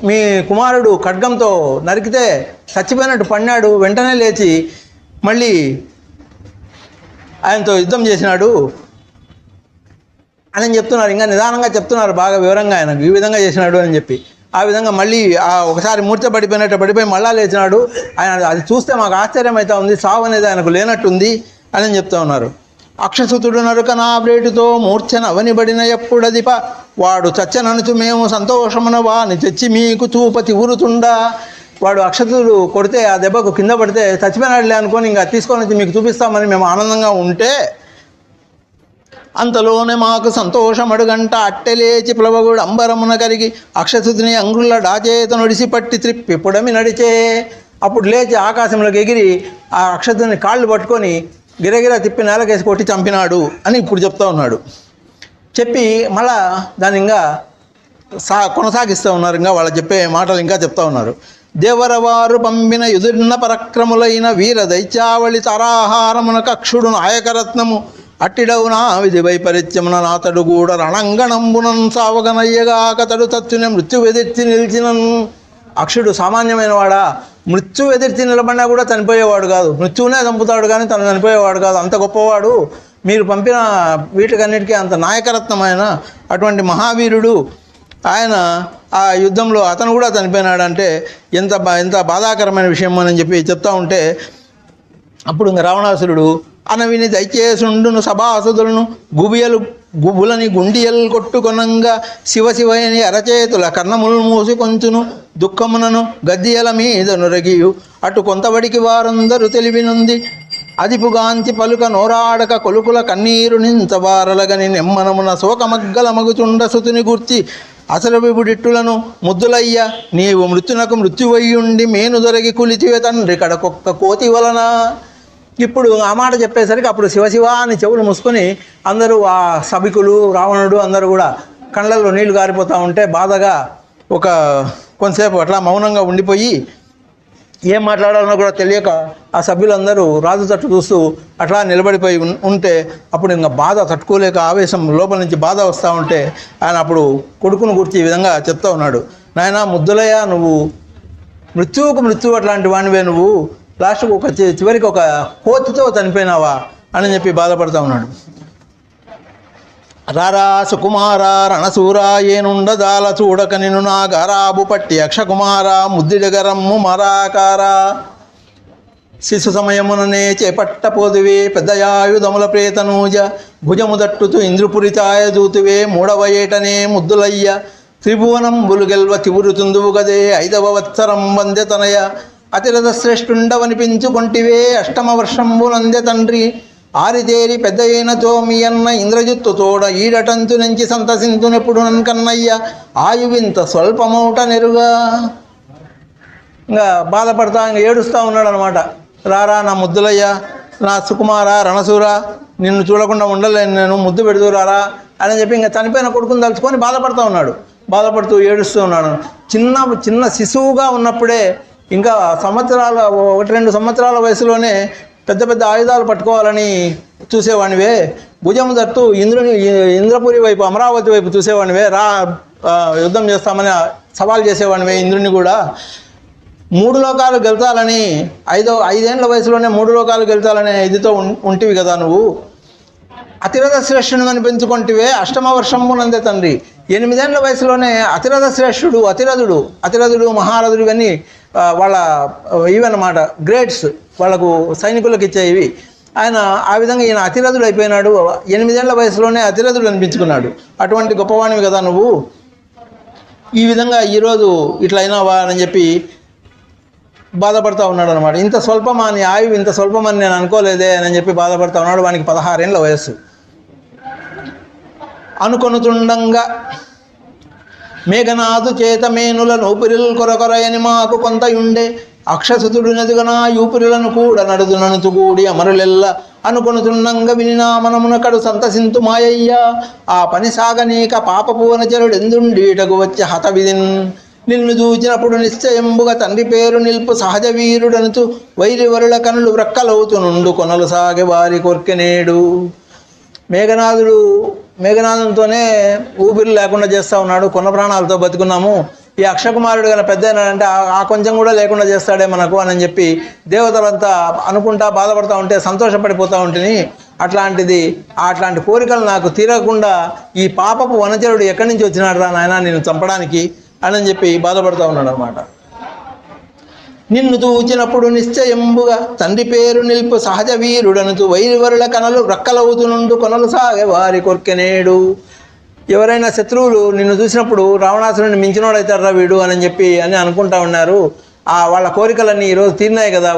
మీ కుమారుడు ఖడ్గంతో నరికితే చచ్చిపోయినట్టు పడినాడు, వెంటనే లేచి మళ్ళీ ఆయనతో యుద్ధం చేసినాడు అని చెప్తున్నారు. ఇంకా నిదానంగా చెప్తున్నారు, బాగా వివరంగా ఆయనకు ఈ విధంగా చేసినాడు అని చెప్పి. ఆ విధంగా మళ్ళీ ఒకసారి మూర్ఛ పడిపోయి మళ్ళా లేచినాడు. ఆయన అది చూస్తే మాకు ఆశ్చర్యం అవుతా ఉంది, సావు అనేది ఆయనకు లేనట్టుంది అని చెప్తా ఉన్నారు. అక్షసుతుడు నరుక నా బ్రేటుతో మూర్ఛన అవనిబడిన ఎప్పుడదిప వాడు చచ్చననుచు మేము సంతోషమున వాని తెచ్చి మీకు చూపతి ఊరుతుండా. వాడు అక్షతుడు కొడితే ఆ దెబ్బకు కింద పడితే చచ్చిపోయినాడులే అనుకొని ఇంకా తీసుకొని వచ్చి మీకు చూపిస్తామని మేము ఆనందంగా ఉంటే అంతలోనే మాకు సంతోషమడుగంట అట్టెలేచి ప్లవగుడు అంబరమున కరిగి అక్షసుని అంగుళ్ళ డాచేత నడిసి పట్టి త్రిప్పి పుడమి నడిచే. అప్పుడు లేచి ఆకాశంలోకి ఎగిరి ఆ అక్షతుని కాళ్ళు పట్టుకొని గిరగిర తిప్పి నేలకేసి కొట్టి చంపినాడు అని ఇప్పుడు చెప్తా ఉన్నాడు. చెప్పి మళ్ళా దాన్ని ఇంకా కొనసాగిస్తూ ఉన్నారు. ఇంకా వాళ్ళు చెప్పే మాటలు ఇంకా చెప్తా ఉన్నారు. దేవరవారు పంపిన యుదుర్న పరక్రములైన వీర దైత్యావళి తరాహారమున కక్షుడు నాయకరత్నము అట్టిడవునా విధి వైపరీత్యమున నాతడు కూడా రణంగణంబునం సావగనయ్యగా కతడు తచ్చునే మృత్యు ఎదిర్చి నిలిచినన్. అక్షుడు సామాన్యమైన వాడా? మృత్యు ఎదిర్చి నిలబడినా కూడా చనిపోయేవాడు కాదు. మృత్యువునే చంపుతాడు కానీ తను చనిపోయేవాడు కాదు. అంత గొప్పవాడు. మీరు పంపిన వీటికన్నిటికీ అంత నాయకరత్నమైన అటువంటి మహావీరుడు ఆయన ఆ యుద్ధంలో అతను కూడా చనిపోయినాడంటే ఎంత బాధాకరమైన విషయం అని చెప్పి చెప్తా ఉంటే అప్పుడు ఇంకా రావణాసురుడు అనవిని దయచేసుండును సభాసుదులను గుబులని గుండియల్ కొట్టుకొనంగా శివశివయని అరచేతుల కర్ణములు మూసి కొంచును దుఃఖమునను గద్దియల మీద నొరగియు అటు కొంతబడికి వారందరూ తెలివినుంది అదిపుగాంచి పలుక నోరాడక కొలుకుల కన్నీరు నించవారలగని నెమ్మనమున శోకమగ్గల మగుచుండ సుతుని గుర్చి అసలు విపుడిట్టులను ముద్దులయ్య నీవు మృత్యునకు మృత్యువయ్యుండి మేను దొరకి కులిచివే తండ్రి కడకొక్క కోతి వలన. ఇప్పుడు ఆ మాట చెప్పేసరికి అప్పుడు శివశివ అని చెవులు మూసుకొని అందరూ ఆ సభికులు రావణుడు అందరూ కూడా కళ్ళల్లో నీళ్లు గారిపోతూ ఉంటే బాధగా ఒక కొంతసేపు అట్లా మౌనంగా ఉండిపోయి ఏం మాట్లాడాలనో కూడా తెలియక ఆ సభ్యులందరూ రాజు తట్టు చూస్తూ అట్లా నిలబడిపోయి ఉంటే అప్పుడు ఇంకా బాధ తట్టుకోలేక ఆవేశం లోపల నుంచి బాధ వస్తూ ఉంటే ఆయన అప్పుడు కొడుకును గురించి ఈ విధంగా చెప్తా ఉన్నాడు. నాయనా ముద్దులయ్య, నువ్వు మృత్యువు అట్లాంటి వానివే, నువ్వు లాస్ట్కు చివరికి ఒక కోతితో చనిపోయినావా అని చెప్పి బాధపడుతూ ఉన్నాడు. రారా సుకుమార రణసూరా ఏనుండదాల చూడక నిన్ను నా గారాబు పట్టి అక్షకుమార ముద్దిడగరమ్ము మరాకార శిశు సమయముననే చేపట్టపోదువే పెద్దయాయుధముల ప్రేతనూజ భుజము దట్టుతూ ఇంద్రపురి ఛాయ దూతువే మూడవ ఏటనే ముద్దులయ్య త్రిభువనం బులుగెల్వ తివురుతుందువు గదే 5వ వత్సరం వందెతనయ అతిరథ శ్రేష్ఠుండవనిపించుకొంటివే అష్టమ వర్షంబునందె తండ్రి ఆరితేరి పెద్ద అయినతో మీ అన్న ఇంద్రజిత్తు తోడ ఈడటంతు నుంచి సంతసింతునెప్పుడు నన్కన్నయ్య ఆయువింత స్వల్పమౌట నెరుగా. ఇంకా బాధపడతా ఇంకా ఏడుస్తూ ఉన్నాడు అనమాట. రారా నా ముద్దులయ్య, నా సుకుమార రణసూర, నిన్ను చూడకుండా ఉండలేను నేను, ముద్దు పెడుతూ రారా అని చెప్పి ఇంకా చనిపోయిన కొడుకుని తలుచుకొని బాధపడుతూ ఉన్నాడు. బాధపడుతూ ఏడుస్తూ ఉన్నాడు. చిన్న శిశువుగా ఉన్నప్పుడే, ఇంకా సంవత్సరాల 1-2 సంవత్సరాల వయసులోనే పెద్ద పెద్ద ఆయుధాలు పట్టుకోవాలని చూసేవాడివే, భుజం తట్టు ఇంద్రపురి వైపు అమరావతి వైపు చూసేవాడివే, యుద్ధం చేస్తామని సవాల్ చేసేవాడివే ఇంద్రుని కూడా. 3 లోకాలు గెలుచాలని 5 ఏళ్ల వయసులోనే 3 లోకాలు గెలుచాలనే ఇదితో ఉంటివి కదా నువ్వు. అతిరథ శ్రేష్ఠుని అని పెంచుకుంటివే అష్టమ వర్షంబునందే తండ్రి. 8 ఏళ్ల వయసులోనే అతిరథ శ్రేష్ఠుడు, అతిరథుడు మహారథుడు ఇవన్నీ వాళ్ళ ఇవన్నమాట గ్రేడ్స్, వాళ్ళకు సైనికులకు ఇచ్చేవి. ఆయన ఆ విధంగా ఈయన అతిరథుడు అయిపోయినాడు. 8 ఏళ్ల వయసులోనే అతిరథుడు అనిపించుకున్నాడు. అటువంటి గొప్పవాణివి కదా నువ్వు, ఈ విధంగా ఈరోజు ఇట్లా అయినావా అని చెప్పి బాధపడుతూ ఉన్నాడు అనమాట. ఇంత స్వల్పమా నీ ఆయువు, ఇంత స్వల్పమని నేను అనుకోలేదే అని చెప్పి బాధపడుతూ ఉన్నాడు. వానికి 16 ఏళ్ల వయస్సు. అనుకొనుతుండంగా మేఘనాథు చేత మేనుల నూపిరిల్ కొరకొరయని మాకు కొంతయుండే అక్షసుతుడు నదుగనా యూపిరులను కూడా నడుదుననుతు కూడి అమరులెల్ల అనుకొనుతుండంగా వినినా మనమునకడు సంతసింతు మాయయ్య ఆ పని సాగనీక పాపపు వనచరుడు ఎందుండీటకు వచ్చి హతవిధిన్ నిన్ను చూచినప్పుడు నిశ్చయంబుగా తండ్రి పేరు నిల్పు సహజ వీరుడనుతూ వైరివరుల కనులు వ్రక్కలవుతునుండు కొనలు సాగే వారి కొర్కెనేడు. మేఘనాథంతోనే ఊపిరి లేకుండా చేస్తూ ఉన్నాడు. కొన్న ప్రాణాలతో బతుకున్నాము. ఈ అక్షకుమారుడు కన్నా పెద్ద అంటే ఆ కొంచెం కూడా లేకుండా చేస్తాడే మనకు అని చెప్పి దేవతలంతా అనుకుంటా బాధపడుతూ ఉంటే సంతోషపడిపోతూ ఉంటుంది. అట్లాంటి కోరికలు నాకు తీరకుండా ఈ పాపపు వనచరుడు ఎక్కడి నుంచి వచ్చినాడు రా నాయన నిన్ను చంపడానికి అని చెప్పి బాధపడుతూ ఉన్నాడు అనమాట. నిన్ను చూచినప్పుడు నిశ్చయంబుగా తండ్రి పేరు నిల్పు సహజ వీరుడనుతూ వైరివరుల కనలు రక్కలవుతునుండు కొనలు సాగే వారి కొర్కెనేడు. ఎవరైనా శత్రువులు నిన్ను చూసినప్పుడు రావణాసురుడిని మించినోడైతారా వీడు అని చెప్పి అనుకుంటా ఉన్నారు. వాళ్ళ కోరికలన్నీ ఈరోజు తీరినాయి కదా,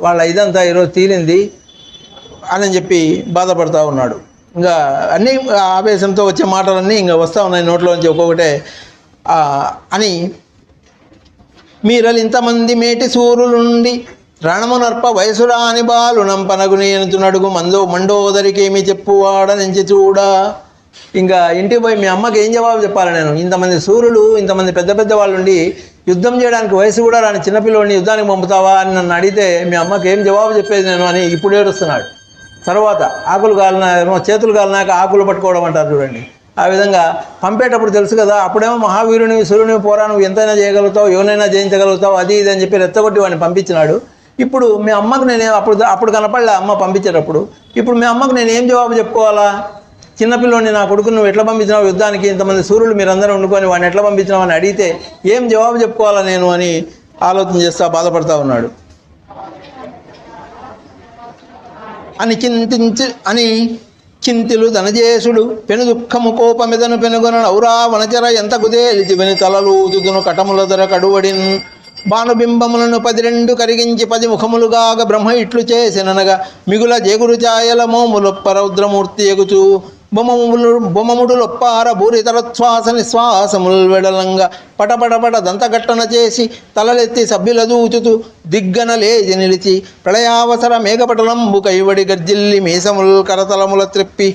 వాళ్ళ ఇదంతా ఈరోజు తీరింది అని చెప్పి బాధపడుతూ ఉన్నాడు. ఇంకా అన్నీ ఆవేశంతో వచ్చే మాటలన్నీ ఇంకా వస్తూ ఉన్నాయి నోట్లోంచి ఒక్కొక్కటే అని. మీరలు ఇంతమంది మేటి సూరులుండి రణమునర్ప వయసురాని బాలు నంపనగు నేను నడుగు మండోదరికేమి చెప్పువాడనించి చూడ. ఇంకా ఇంటికి పోయి మీ అమ్మకి ఏం జవాబు చెప్పాలి నేను? ఇంతమంది సూర్యులు, ఇంతమంది పెద్ద పెద్ద వాళ్ళు ఉండి యుద్ధం చేయడానికి వయసు కూడా రాని చిన్నపిల్లోడిని యుద్ధానికి పంపుతావా అని నన్ను అడిగితే మీ అమ్మకి ఏం జవాబు చెప్పేది నేను అని ఇప్పుడు ఏడుస్తున్నాడు. తర్వాత ఆకులు కాలిన చేతులు కాలినాక ఆకులు పట్టుకోవడం అంటారు చూడండి. ఆ విధంగా పంపేటప్పుడు తెలుసు కదా, అప్పుడేమో మహావీరుని సూర్యుని పోరా నువ్వు ఎంతైనా చేయగలుగుతావు, ఎవరైనా జయించగలుగుతావు, అది ఇది అని చెప్పి రెచ్చగొట్టి వాడిని పంపించినాడు. ఇప్పుడు మీ అమ్మకు నేనే అప్పుడు కనపడలే అమ్మ పంపించేటప్పుడు. ఇప్పుడు మీ అమ్మకు నేను ఏం జవాబు చెప్పుకోవాలా? చిన్నపిల్లోని నా కొడుకు నువ్వు ఎట్లా పంపించినావు యుద్ధానికి, ఇంతమంది సూర్యులు మీరందరూ వండుకొని వాడిని ఎట్లా పంపించినావు అని అడిగితే ఏం జవాబు చెప్పుకోవాలా నేను అని ఆలోచన చేస్తా బాధపడతా ఉన్నాడు. చింతిలు ధనజేసుడు పెను దుఃఖము కోపమిదను పెనుగొన ఔరా వనచర ఎంత కుదేలిచి వెను తలలూతుదును కటముల ధర కడువడిన్ బాణుబింబములను 12 కరిగించి 10 ముఖములుగాగ బ్రహ్మ ఇట్లు చేసిననగా మిగుల జేగురు ఛాయల మోములొప్ప రౌద్రమూర్తి ఎగుచు బొమ్మముడులొప్పార భూరితరశ్వాస నిశ్వాసముల్ వెడలంగా పటపటపట దంతగట్టన చేసి తలలెత్తి సభ్యుల దూచుతూ దిగ్గన లేచి నిలిచి ప్రళయావసర మేఘపటలంబు కైవడి గర్జిల్లి మీసముల్ కరతలముల త్రెప్పి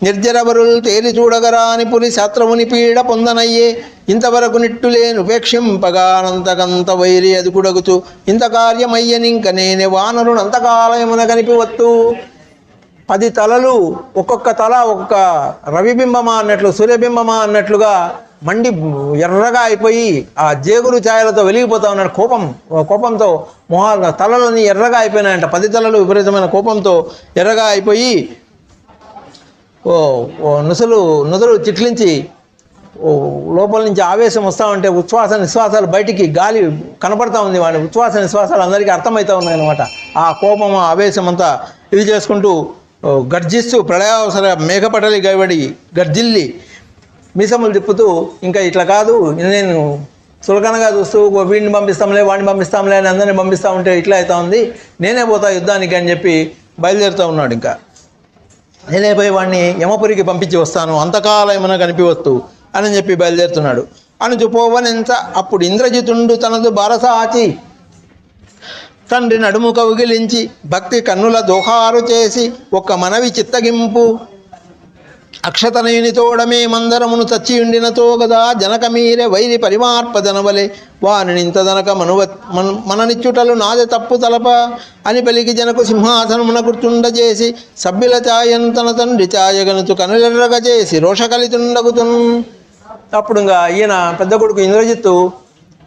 నిర్జరవరులు తేలి చూడగరాని పురి శాస్త్రముని పీడ పొందనయ్యే ఇంతవరకు నిట్టులేను ఉపేక్షింపగానంతకంత వైరి అదుకుడగుచు ఇంత కార్యమయ్యనింక నేనే వానరునంతకాలయమున కనిపివత్తు. 10 తలలు ఒక్కొక్క తల ఒక్కొక్క రవిబింబమా అన్నట్లు సూర్యబింబమా అన్నట్లుగా మండి ఎర్రగా అయిపోయి ఆ జేగురు ఛాయలతో వెలిగిపోతా ఉన్నాడు. కోపంతో తలలని ఎర్రగా అయిపోయినాయంట. 10 తలలు విపరీతమైన కోపంతో ఎర్రగా అయిపోయి నుదురు చిట్లించి లోపల నుంచి ఆవేశం వస్తూ ఉంటే ఉచ్ఛ్వాస నిశ్వాసాలు బయటికి గాలి కనపడతా ఉంది. వాడి ఉచ్ఛ్వాస నిశ్వాసాలు అందరికీ అర్థమవుతూ ఉన్నాయన్నమాట. ఆ కోపం ఆవేశం అంతా ఇది చేసుకుంటూ గర్జిస్తూ ప్రళయావసర మేఘపటలి గైబడి గర్జిల్లి మీసములు తిప్పుతూ ఇంకా ఇట్లా కాదు, నేను చులకనగా చూస్తూ వీడిని పంపిస్తాంలే వాడిని పంపిస్తాంలే అని అందరినీ పంపిస్తూ ఉంటే ఇట్లా అవుతా ఉంది, నేనే పోతా యుద్ధానికి అని చెప్పి బయలుదేరుతూ ఉన్నాడు. ఇంకా నేనే పోయి వాడిని యమపురికి పంపించి వస్తాను, అంతకాలయమున కనిపివస్తు అని చెప్పి బయలుదేరుతున్నాడు. అనుచుపోవనెంత అప్పుడు ఇంద్రజితుండు తనదు బారసాచి తండ్రి నడుము కౌగిలించి భక్తి కన్నుల దోహారు చేసి ఒక్క మనవి చిత్తగింపు అక్షతనయుని తోడమే మందరమును తచ్చియుండినతో గదా జనక మీరే వైరి పరిమార్పదనవలే వానింతదనక మననిచ్చుటలు నాదే తప్పు తలప అని పలికి జనకు సింహాసనమున కూర్చుండజేసి సభ్యుల ఛాయను తన తండ్రి ఛాయగనుతు కనులెర్రగ చేసి రోషకలితుండగుతున్. అప్పుడు ఇంకా ఈయన పెద్ద కొడుకు ఇంద్రజిత్తు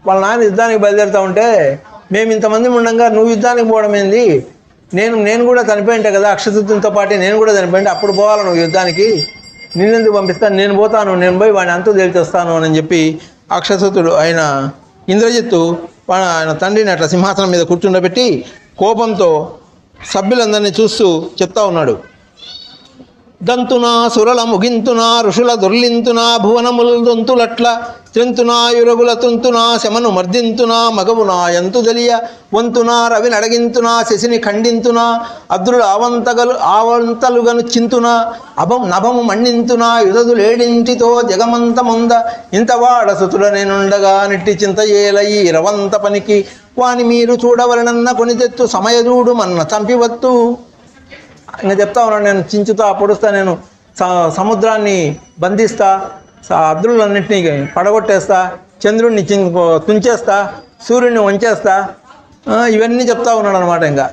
వాళ్ళ నాయన యుద్ధానికి బయలుదేరుతూ ఉంటే, మేము ఇంతమంది ఉండగా నువ్వు యుద్ధానికి పోవడం ఏంది, నేను కూడా చనిపోయింటే కదా, అక్షతృత్యంతో పాటు నేను కూడా చనిపోయింటే అప్పుడు పోవాలి నువ్వు యుద్ధానికి, నిన్నెందుకు పంపిస్తాను, నేను పోతాను, నేను పోయి వాడిని అంతు తేల్చేస్తాను అని చెప్పి అక్షతృతుడు ఆయన ఇంద్రజిత్తు ఆయన తండ్రిని అట్లా సింహాసనం మీద కూర్చుండబెట్టి కోపంతో సభ్యులందరినీ చూస్తూ చెప్తా ఉన్నాడు. దంతునా సురల ముగింతునా ఋషుల దొర్లింతునా భువనముల దొంతులట్ల త్రింతునా యురగుల తుంతునా శమను మర్దింతునా మగవునా ఎంతు తెలియ వంతునా రవి నడగింతునా శశిని ఖండింతునా అద్రుడు ఆవంతలుగను చింతునా నభము మణ్ణింతునా యుధదులేడింటితో జగమంత ముంద ఇంతవాడ సుతుడ నేనుండగా నిట్టి చింత ఏలయి రవంత పనికి వాని మీరు చూడవలనన్న కొనితెత్తు సమయజూడు మన్న చంపివత్తు. ఇంకా చెప్తా ఉన్నాను, నేను చించుతా పొడుస్తా, నేను సముద్రాన్ని బంధిస్తా, అద్రులన్నింటినీ పడగొట్టేస్తా, చంద్రుడిని తుంచేస్తా, సూర్యుడిని వంచేస్తా, ఇవన్నీ చెప్తా ఉన్నాడు అనమాట. ఇంకా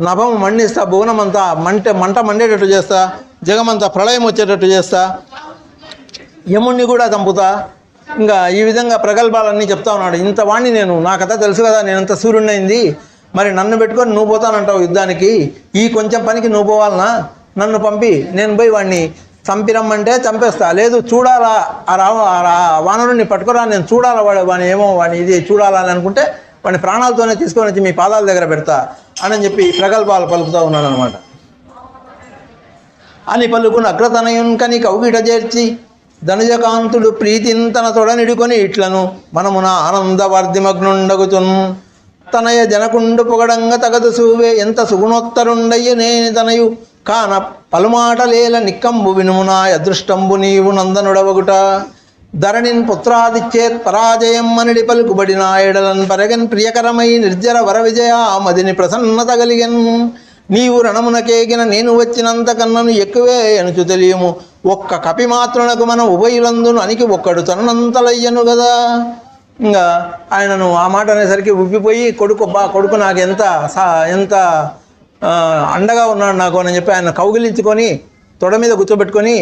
నభం మండిస్తా, భువనమంతా మంట మండేటట్టు చేస్తా, జగమంతా ప్రళయం వచ్చేటట్టు చేస్తా, యముణ్ణి కూడా చంపుతా, ఇంకా ఈ విధంగా ప్రగల్భాలన్నీ చెప్తా ఉన్నాడు. ఇంత వాణ్ణి నేను, నా కథ తెలుసు కదా, నేనంత సూర్యుడినైంది, మరి నన్ను పెట్టుకొని నువ్వు పోతానంటావు యుద్ధానికి, ఈ కొంచెం పనికి నువ్వు పోవాలనా, నన్ను పంపి నేను పోయి వాడిని చంపిరమ్మంటే చంపేస్తా, లేదు చూడాలా ఆ వానరుణ్ణి పట్టుకురా, నేను చూడాలా వాడిని ఏమో వాడిని ఇది చూడాలని అనుకుంటే వాడిని ప్రాణాలతోనే తీసుకొని వచ్చి మీ పాదాల దగ్గర పెడతా అని చెప్పి ప్రగల్భాలు పలుకుతూ ఉన్నాడు అనమాట. అని పలుకుని అగ్రతనయున్కని కౌగిట చేర్చి ధనుజకాంతుడు ప్రీతింతన తొడనిడుకొని ఇట్లను మనమున ఆనందవర్ధిమగ్నుండగుతున్ తనయ జనకుండు పొగడంగ తగదు సూవే ఎంత సుగుణోత్తరుండయ్య నేని తనయు కాన పలుమాటలేల నిక్కంబు వినుమునా అదృష్టంబు నీవు నందనుడవగుట ధరణిన్ పుత్రాదిచ్చేత్ పరాజయం మనిడి పలుకుబడిన ఎడలన్ పరగన్ ప్రియకరమై నిర్జర వర విజయ మదిని ప్రసన్నత కలిగన్ నీవు రణమునకేగిన నేను వచ్చినంత కన్నను ఎక్కువే అనుచు తెలియము ఒక్క కపి మాత్రునకు మనం ఉభయులందును అనికి ఒక్కడు తనంతలయ్యను కదా. ఇంకా ఆయనను ఆ మాట అనేసరికి ఉబ్బిపోయి కొడుకు నాకు ఎంత అండగా ఉన్నాడు నాకు అని చెప్పి ఆయన కౌగిలించుకొని తొడ మీద కూర్చోబెట్టుకొని,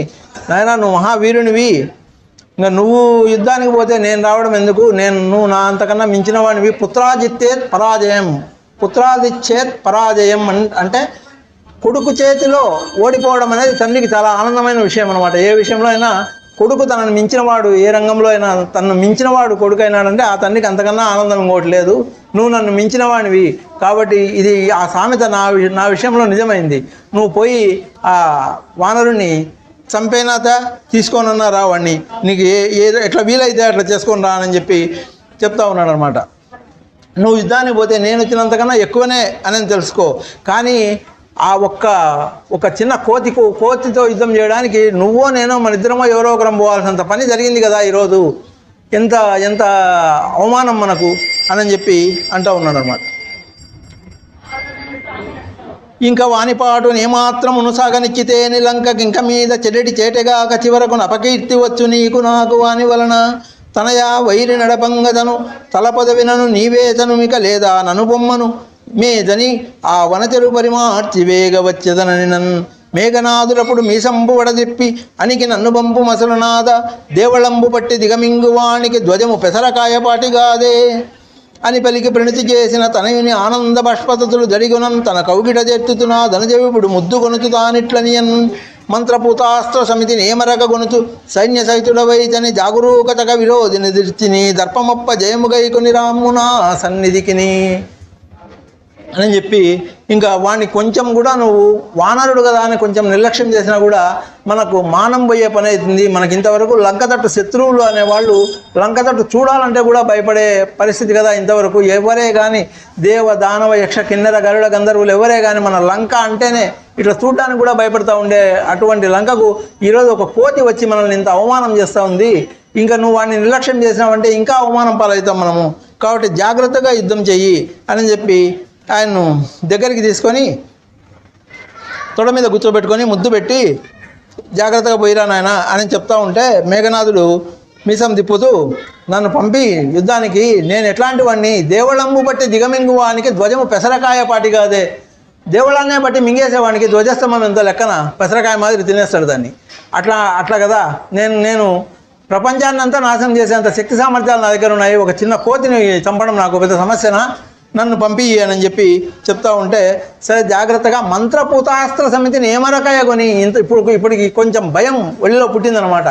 నాయనా నువ్వు మహావీరునివి, ఇంకా నువ్వు యుద్ధానికి పోతే నేను రావడం ఎందుకు, నువ్వు నా అంతకన్నా మించిన వాడివి, పుత్రాదిచ్చేత్ పరాజయం అంటే కొడుకు చేతిలో ఓడిపోవడం అనేది తండ్రికి చాలా ఆనందమైన విషయం అనమాట. ఏ విషయంలో అయినా కొడుకు తనను మించినవాడు, ఏ రంగంలో అయినా తనను మించినవాడు కొడుకు అయినాడంటే ఆ తండ్రికి అంతకన్నా ఆనందం ఇంకోటి లేదు. నువ్వు నన్ను మించినవాడివి కాబట్టి ఇది ఆ సామెత నా విషయంలో నిజమైంది. నువ్వు పోయి ఆ వానరుణ్ణి చంపేనాత తీసుకోనన్నారా వాడిని, నీకు ఎట్లా వీలైతే అట్లా చేసుకొని రా అని చెప్పి చెప్తా ఉన్నాడు అనమాట. నువ్వు యుద్ధానికి పోతే నేను వచ్చినంతకన్నా ఎక్కువనే అని తెలుసుకో, కానీ ఆ ఒక చిన్న కోతితో యుద్ధం చేయడానికి నువ్వో నేనో మన ఇద్దరమో ఎవరో ఒకరం పోవాల్సినంత పని జరిగింది కదా ఈరోజు, ఎంత అవమానం మనకు అని చెప్పి అంటూ ఉన్నాడు అనమాట. ఇంక వానిపాటు నేమాత్రమును సాగనిచ్చితే నిలంకకింక మీద చెడటి చేటగాక చివరకు అపకీర్తి వచ్చు నీకు నాకు వాని వలన తనయా వైరి నడపంగదను తలపదవినను నీవేతను మిక లేదా నను బొమ్మను మేదని ఆ వనచెరు పరిమార్చి వేగవచ్చదనని నన్ మేఘనాదులప్పుడు మీసంబు వడదిప్పి అనికి నన్ను బంపు మసలనాద దేవళంబు పట్టి దిగమింగువానికి ధ్వజము పెసరకాయపాటిగాదే అని పలికి ప్రణితి చేసిన తనయుని ఆనంద బాష్పతతులు దడిగునం తన కౌగిట చేర్చుతున్నా ధనజవిపుడు ముద్దు కొనుచు తానిట్లనియన్ మంత్రపూతాస్త్ర సమితి నేమరక గొనుచు సైన్య సహితుడవైతని జాగరూకతక విరోధిని దిర్చిని దర్పమప్ప జయముగైకొని రామునా సన్నిధికిని అని చెప్పి ఇంకా వాడిని కొంచెం కూడా నువ్వు వానరుడు కదా అని కొంచెం నిర్లక్ష్యం చేసినా కూడా మనకు మానం పోయే పని అవుతుంది. మనకి ఇంతవరకు లంకతట్టు శత్రువులు అనేవాళ్ళు లంకతట్టు చూడాలంటే కూడా భయపడే పరిస్థితి కదా. ఇంతవరకు ఎవరే కానీ దేవ దానవ యక్ష కిన్నెర గరుడ గంధర్వులు ఎవరే కానీ మన లంక అంటేనే ఇట్లా చూడడానికి కూడా భయపడతా ఉండే అటువంటి లంకకు ఈరోజు ఒక కోతి వచ్చి మనల్ని ఇంత అవమానం చేస్తూ ఉంది. ఇంకా నువ్వు వాడిని నిర్లక్ష్యం చేసినావంటే ఇంకా అవమానం పాలవుతాం మనము. కాబట్టి జాగ్రత్తగా యుద్ధం చెయ్యి అని చెప్పి ఆయన్ను దగ్గరికి తీసుకొని తొడ మీద కూర్చోబెట్టుకొని ముద్దు పెట్టి జాగ్రత్తగా పోయిరా నాయన అని చెప్తా ఉంటే మేఘనాథుడు మీసం తిప్పుతూ నన్ను పంపి యుద్ధానికి నేను ఎట్లాంటి వాడిని దేవళంబు బట్టి దిగమింగువానికి ధ్వజము పెసరకాయ పాటి కాదే. దేవళాన్నే బట్టి మింగేసేవానికి ధ్వజస్తంభం ఎంతో లెక్కన పెసరకాయ మాదిరి తినేస్తాడు దాన్ని. అట్లా కదా నేను ప్రపంచాన్ని అంతా నాశనం చేసేంత శక్తి సామర్థ్యాలు నా దగ్గర ఉన్నాయి. ఒక చిన్న కోతిని చంపడం నాకు పెద్ద సమస్యనా, నన్ను పంపి అని చెప్పి చెప్తా ఉంటే సరే జాగ్రత్తగా మంత్రపూతాస్త్ర సమితిని ఏమరకాయ కొని ఇప్పటికి కొంచెం భయం ఒళ్ళలో పుట్టిందనమాట.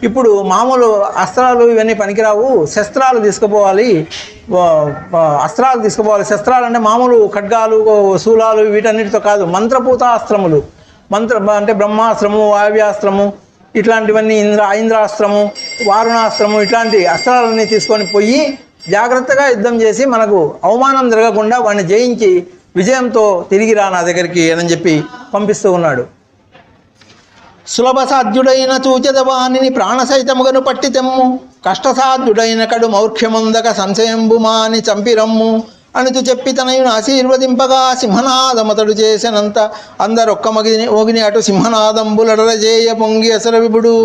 ఇప్పుడు మామూలు అస్త్రాలు ఇవన్నీ పనికిరావు, శస్త్రాలు తీసుకుపోవాలి, అస్త్రాలు తీసుకుపోవాలి. శస్త్రాలు అంటే మామూలు ఖడ్గాలు శూలాలు వీటన్నిటితో కాదు, మంత్రపూతాస్త్రములు. అంటే బ్రహ్మాస్త్రము, వాయువ్యాస్త్రము ఇట్లాంటివన్నీ ఐంద్రాస్త్రము, వారుణాస్త్రము ఇట్లాంటి అస్త్రాలన్నీ తీసుకొని పోయి జాగ్రత్తగా యుద్ధం చేసి మనకు అవమానం జరగకుండా వాడిని జయించి విజయంతో తిరిగి రా నా దగ్గరికి అని చెప్పి పంపిస్తూ ఉన్నాడు. సులభ సాధ్యుడైన చూచెదవాణిని ప్రాణసహితముగను పట్టి తెమ్ము, కష్టసాధ్యుడైన కడు మౌర్ఖ్యముందక సంశయంబు మాని చంపిరమ్ము అనితు చెప్పి తనయును ఆశీర్వదింపగా సింహనాదమతడు చేసినంత అందరొక్క మోగిని అటు సింహనాదంబులడరజేయ పొంగి అసర విభుడు.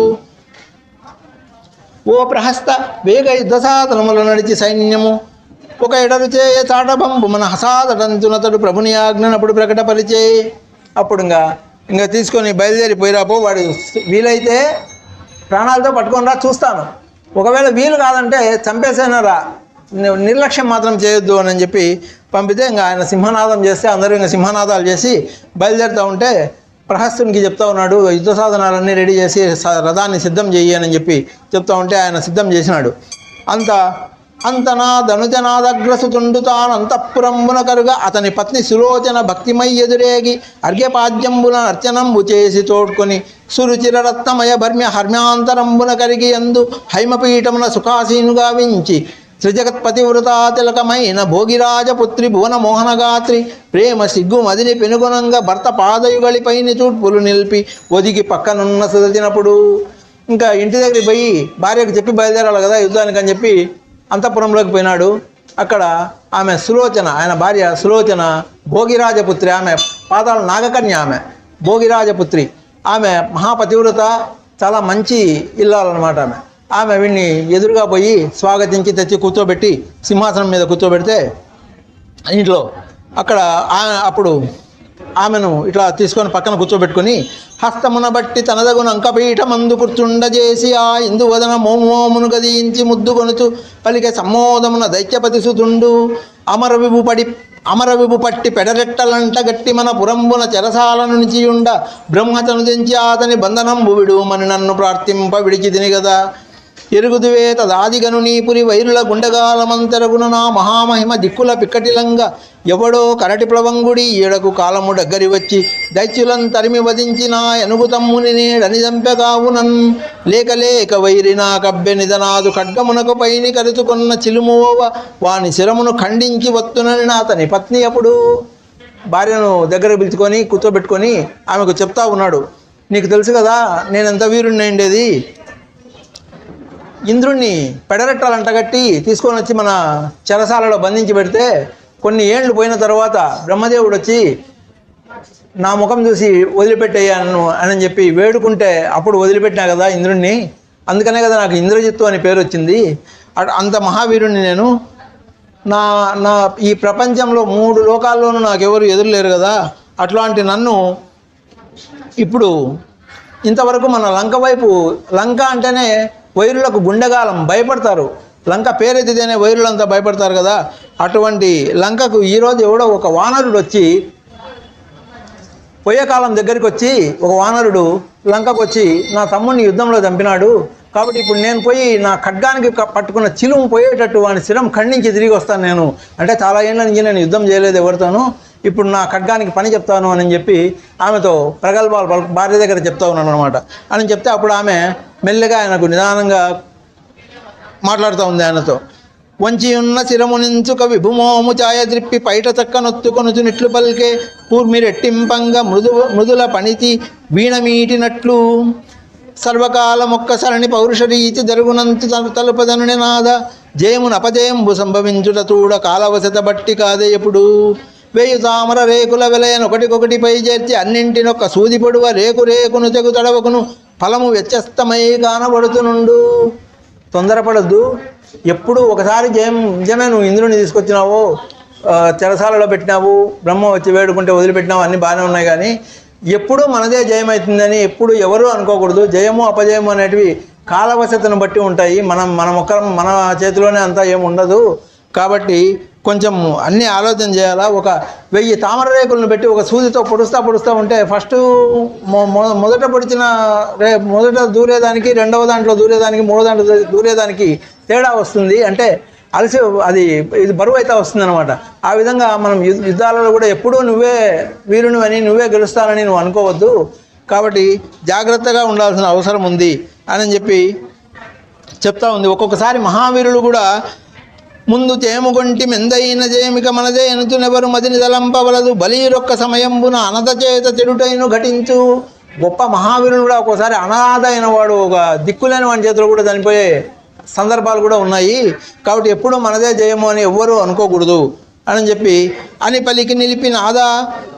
ఓ ప్రహస్త వేగ యుద్ధ సాధనములు నడిచి సైన్యము ఒక ఎడరు చేయ చాటబంబు మన హసాదటంతునతడు ప్రభుని ఆజ్ఞనప్పుడు ప్రకటపరిచే. అప్పుడు ఇంకా తీసుకొని బయలుదేరిపోయిరాపో, వాడు వీలైతే ప్రాణాలతో పట్టుకొని రా చూస్తాను, ఒకవేళ వీలు కాదంటే చంపేసేనారా, నిర్లక్ష్యం మాత్రం చేయొద్దు అని చెప్పి పంపితే ఇంకా ఆయన సింహనాదం చేస్తే అందరూ ఇంకా సింహనాదాలు చేసి బయలుదేరుతూ ఉంటే ప్రహస్తునికి చెప్తా ఉన్నాడు యుద్ధ సాధనాలన్నీ రెడీ చేసి రథాన్ని సిద్ధం చెయ్యని చెప్పి చెప్తా ఉంటే ఆయన సిద్ధం చేసినాడు. అంతనా ధనుజనాదగ్రసుతుండు తాను అంతఃపురంబున కరుగా అతని పత్ని సులోచన భక్తిమై ఎదురేగి అర్ఘ్యపాద్యంబున అర్చనంబు చేసి తోడ్కొని సురుచిర రత్నమయ భర్మ్య హర్మ్యాంతరంబున కరిగి ఎందు హైమపీఠమున సుఖాసీనుగా వించి శ్రీజగత్పతివృతా తిలకమైన భోగిరాజపుత్రి భువన మోహనగాత్రి ప్రేమ సిగ్గు మదిని పెనుగుణంగా భర్త పాదయుగళిపైని చూడ్పులు నిలిపి ఒదిగి పక్కనున్న సుదచినప్పుడు ఇంకా ఇంటి దగ్గరికి పోయి భార్యకు చెప్పి బయలుదేరాలి కదా యుద్ధానికి అని చెప్పి అంతఃపురంలోకి పోయినాడు. అక్కడ ఆమె సులోచన, ఆయన భార్య సులోచన భోగిరాజపుత్రి, ఆమె పాతాళ నాగకన్య, ఆమె భోగిరాజపుత్రి, ఆమె మహాపతివ్రత, చాలా మంచి ఇల్లాలన్నమాట. ఆమె వీడిని ఎదురుగా పోయి స్వాగతించి తెచ్చి కూర్చోబెట్టి సింహాసనం మీద కూర్చోబెడితే ఇంట్లో అక్కడ అప్పుడు ఆమెను ఇట్లా తీసుకొని పక్కన కూర్చోబెట్టుకొని హస్తమున బట్టి తనదగున అంకపీఠమందు కూర్చుండజేసి ఆ ఇందువదన మోమోమును గదించి ముద్దు కొనుచు పలికే సమ్మోదమున దైత్యపతి సుతుండు అమరవిభు పట్టి పెడరెట్టలంట గట్టి మన పురంబున చెరసాల నుంచియుండ బ్రహ్మతను దించి అతని బంధనంబు విడుమని నన్ను ప్రార్థింప విడిచి తిని కదా ఎరుగుదువే తదాదిగను నీపురి వైరుల గుండగాలమంతరగున నా మహామహిమ దిక్కుల పిక్కటిలంగ ఎవడో కరటి ప్లవంగుడి ఏడకు కాలము దగ్గరి వచ్చి దైత్యులను తరిమి వధించి నా ఎనుగుతమ్ముని నేడని చంపెగావునన్ లేక వైరి నా కబ్బె నిధనాదు ఖడ్గమునకు పైని కరుచుకున్న చిలుమువ వాని శిరమును ఖండించి వత్తునని అతని పత్ని అప్పుడు భార్యను దగ్గర పిలుచుకొని కూర్చోబెట్టుకొని ఆమెకు చెప్తా ఉన్నాడు, నీకు తెలుసు కదా నేనెంత వీరుణ్ణి ఉండేది, ఇంద్రుణ్ణి పెడరెట్టాలంటగట్టి తీసుకొని వచ్చి మన చెరసాలలో బంధించి పెడితే కొన్ని ఏళ్ళు పోయిన తర్వాత బ్రహ్మదేవుడు వచ్చి నా ముఖం చూసి వదిలిపెట్టేయాను అని చెప్పి వేడుకుంటే అప్పుడు వదిలిపెట్టినా కదా ఇంద్రుణ్ణి, అందుకనే కదా నాకు ఇంద్రజిత్తు అని పేరు వచ్చింది. అంత మహావీరుణ్ణి నేను. నా నా ఈ ప్రపంచంలో 3 లోకాల్లోనూ నాకెవరు ఎదురులేరు కదా, అట్లాంటి నన్ను ఇప్పుడు ఇంతవరకు మన లంక వైపు, లంక అంటేనే వైరులకు గుండెగాలం, భయపడతారు. లంక పేరెత్తితేనే వైరులంతా భయపడతారు కదా, అటువంటి లంకకు ఈరోజు ఎవడో ఒక వానరుడు వచ్చి, పోయే కాలం దగ్గరికి వచ్చి ఒక వానరుడు లంకకు వచ్చి నా తమ్ముడిని యుద్ధంలో చంపినాడు, కాబట్టి ఇప్పుడు నేను పోయి నా ఖడ్గానికి పట్టుకున్న చిలుము పోయేటట్టు వాని శిరం ఖండించి తిరిగి వస్తాను నేను. అంటే చాలా ఏళ్ళ నుంచి నేను యుద్ధం చేయలేదు ఎవరితోనూ, ఇప్పుడు నా ఖడ్గానికి పని చెప్తాను అని చెప్పి ఆమెతో ప్రగల్భాలు భార్య దగ్గర చెప్తా ఉన్నాను అనమాట. అని చెప్తే అప్పుడు ఆమె మెల్లగా ఆయనకు నిదానంగా మాట్లాడుతూ ఉంది ఆయనతో. వంచి ఉన్న శిరమునించుక విభుమోము ఛాయ ద్రిప్పి పైట చక్క నొత్తుకొనుచు నిట్లు పలికే కూర్మిరెట్టింపంగా మృదుల పణితి వీణమీటినట్లు సర్వకాలమొక్క సరణి పౌరుషరీతి జరుగునంతు తలుపదనుని నాద జయమున అపజయంబు సంభవించుట చూడ కాలవశత బట్టి కాదే ఎప్పుడు వేయు తామర రేకుల వెలయనొకటికొకటి పై చేర్చి అన్నింటినొక్క సూది పొడువ రేకు రేకును తెగు తడవకును ఫలము వ్యత్యస్తమై కానబడుతునుండు. తొందరపడద్దు. ఎప్పుడు ఒకసారి నిజమే నువ్వు ఇంద్రుని తీసుకొచ్చినావు, చెరసాలలో పెట్టినావు, బ్రహ్మ వచ్చి వేడుకుంటే వదిలిపెట్టినావు, అన్నీ బాగానే ఉన్నాయి, కానీ ఎప్పుడూ మనదే జయమవుతుందని ఎప్పుడు ఎవరు అనుకోకూడదు. జయము అపజయము అనేటివి కాలవశతను బట్టి ఉంటాయి. మన చేతిలోనే అంతా ఏమి ఉండదు. కాబట్టి కొంచెం అన్నీ ఆలోచన చేయాలా. ఒక 1000 తామర రేకులను పెట్టి ఒక సూదితో పొడుస్తూ ఉంటే ఫస్ట్ మొదట దూరేదానికి, రెండవ దాంట్లో దూరేదానికి, మూడో దాంట్లో దూరేదానికి తేడా వస్తుంది. అంటే ఇది బరువు అయితే వస్తుంది అనమాట. ఆ విధంగా మనం యుద్ధాలలో కూడా ఎప్పుడూ నువ్వే వీరునివని, నువ్వే గెలుస్తానని నువ్వు అనుకోవద్దు. కాబట్టి జాగ్రత్తగా ఉండాల్సిన అవసరం ఉంది అని చెప్పి చెప్తా ఉంది. ఒక్కొక్కసారి మహావీరులు కూడా ముందు చేముగొంటి మెందైన జేమిక మనదే ఎనుతునెవరు మదిని తలంపవలదు బలీరొక్క సమయంబున అనద చేత చెడుటైను ఘటించు. గొప్ప మహావీరులు కూడా ఒక్కోసారి అనాథ అయిన వాడు, ఒక దిక్కులేని వాడి చేతిలో కూడా చనిపోయే సందర్భాలు కూడా ఉన్నాయి. కాబట్టి ఎప్పుడూ మనదే జయము అని ఎవ్వరూ అనుకోకూడదు అని చెప్పి అని పలికి నిలిపి నాదా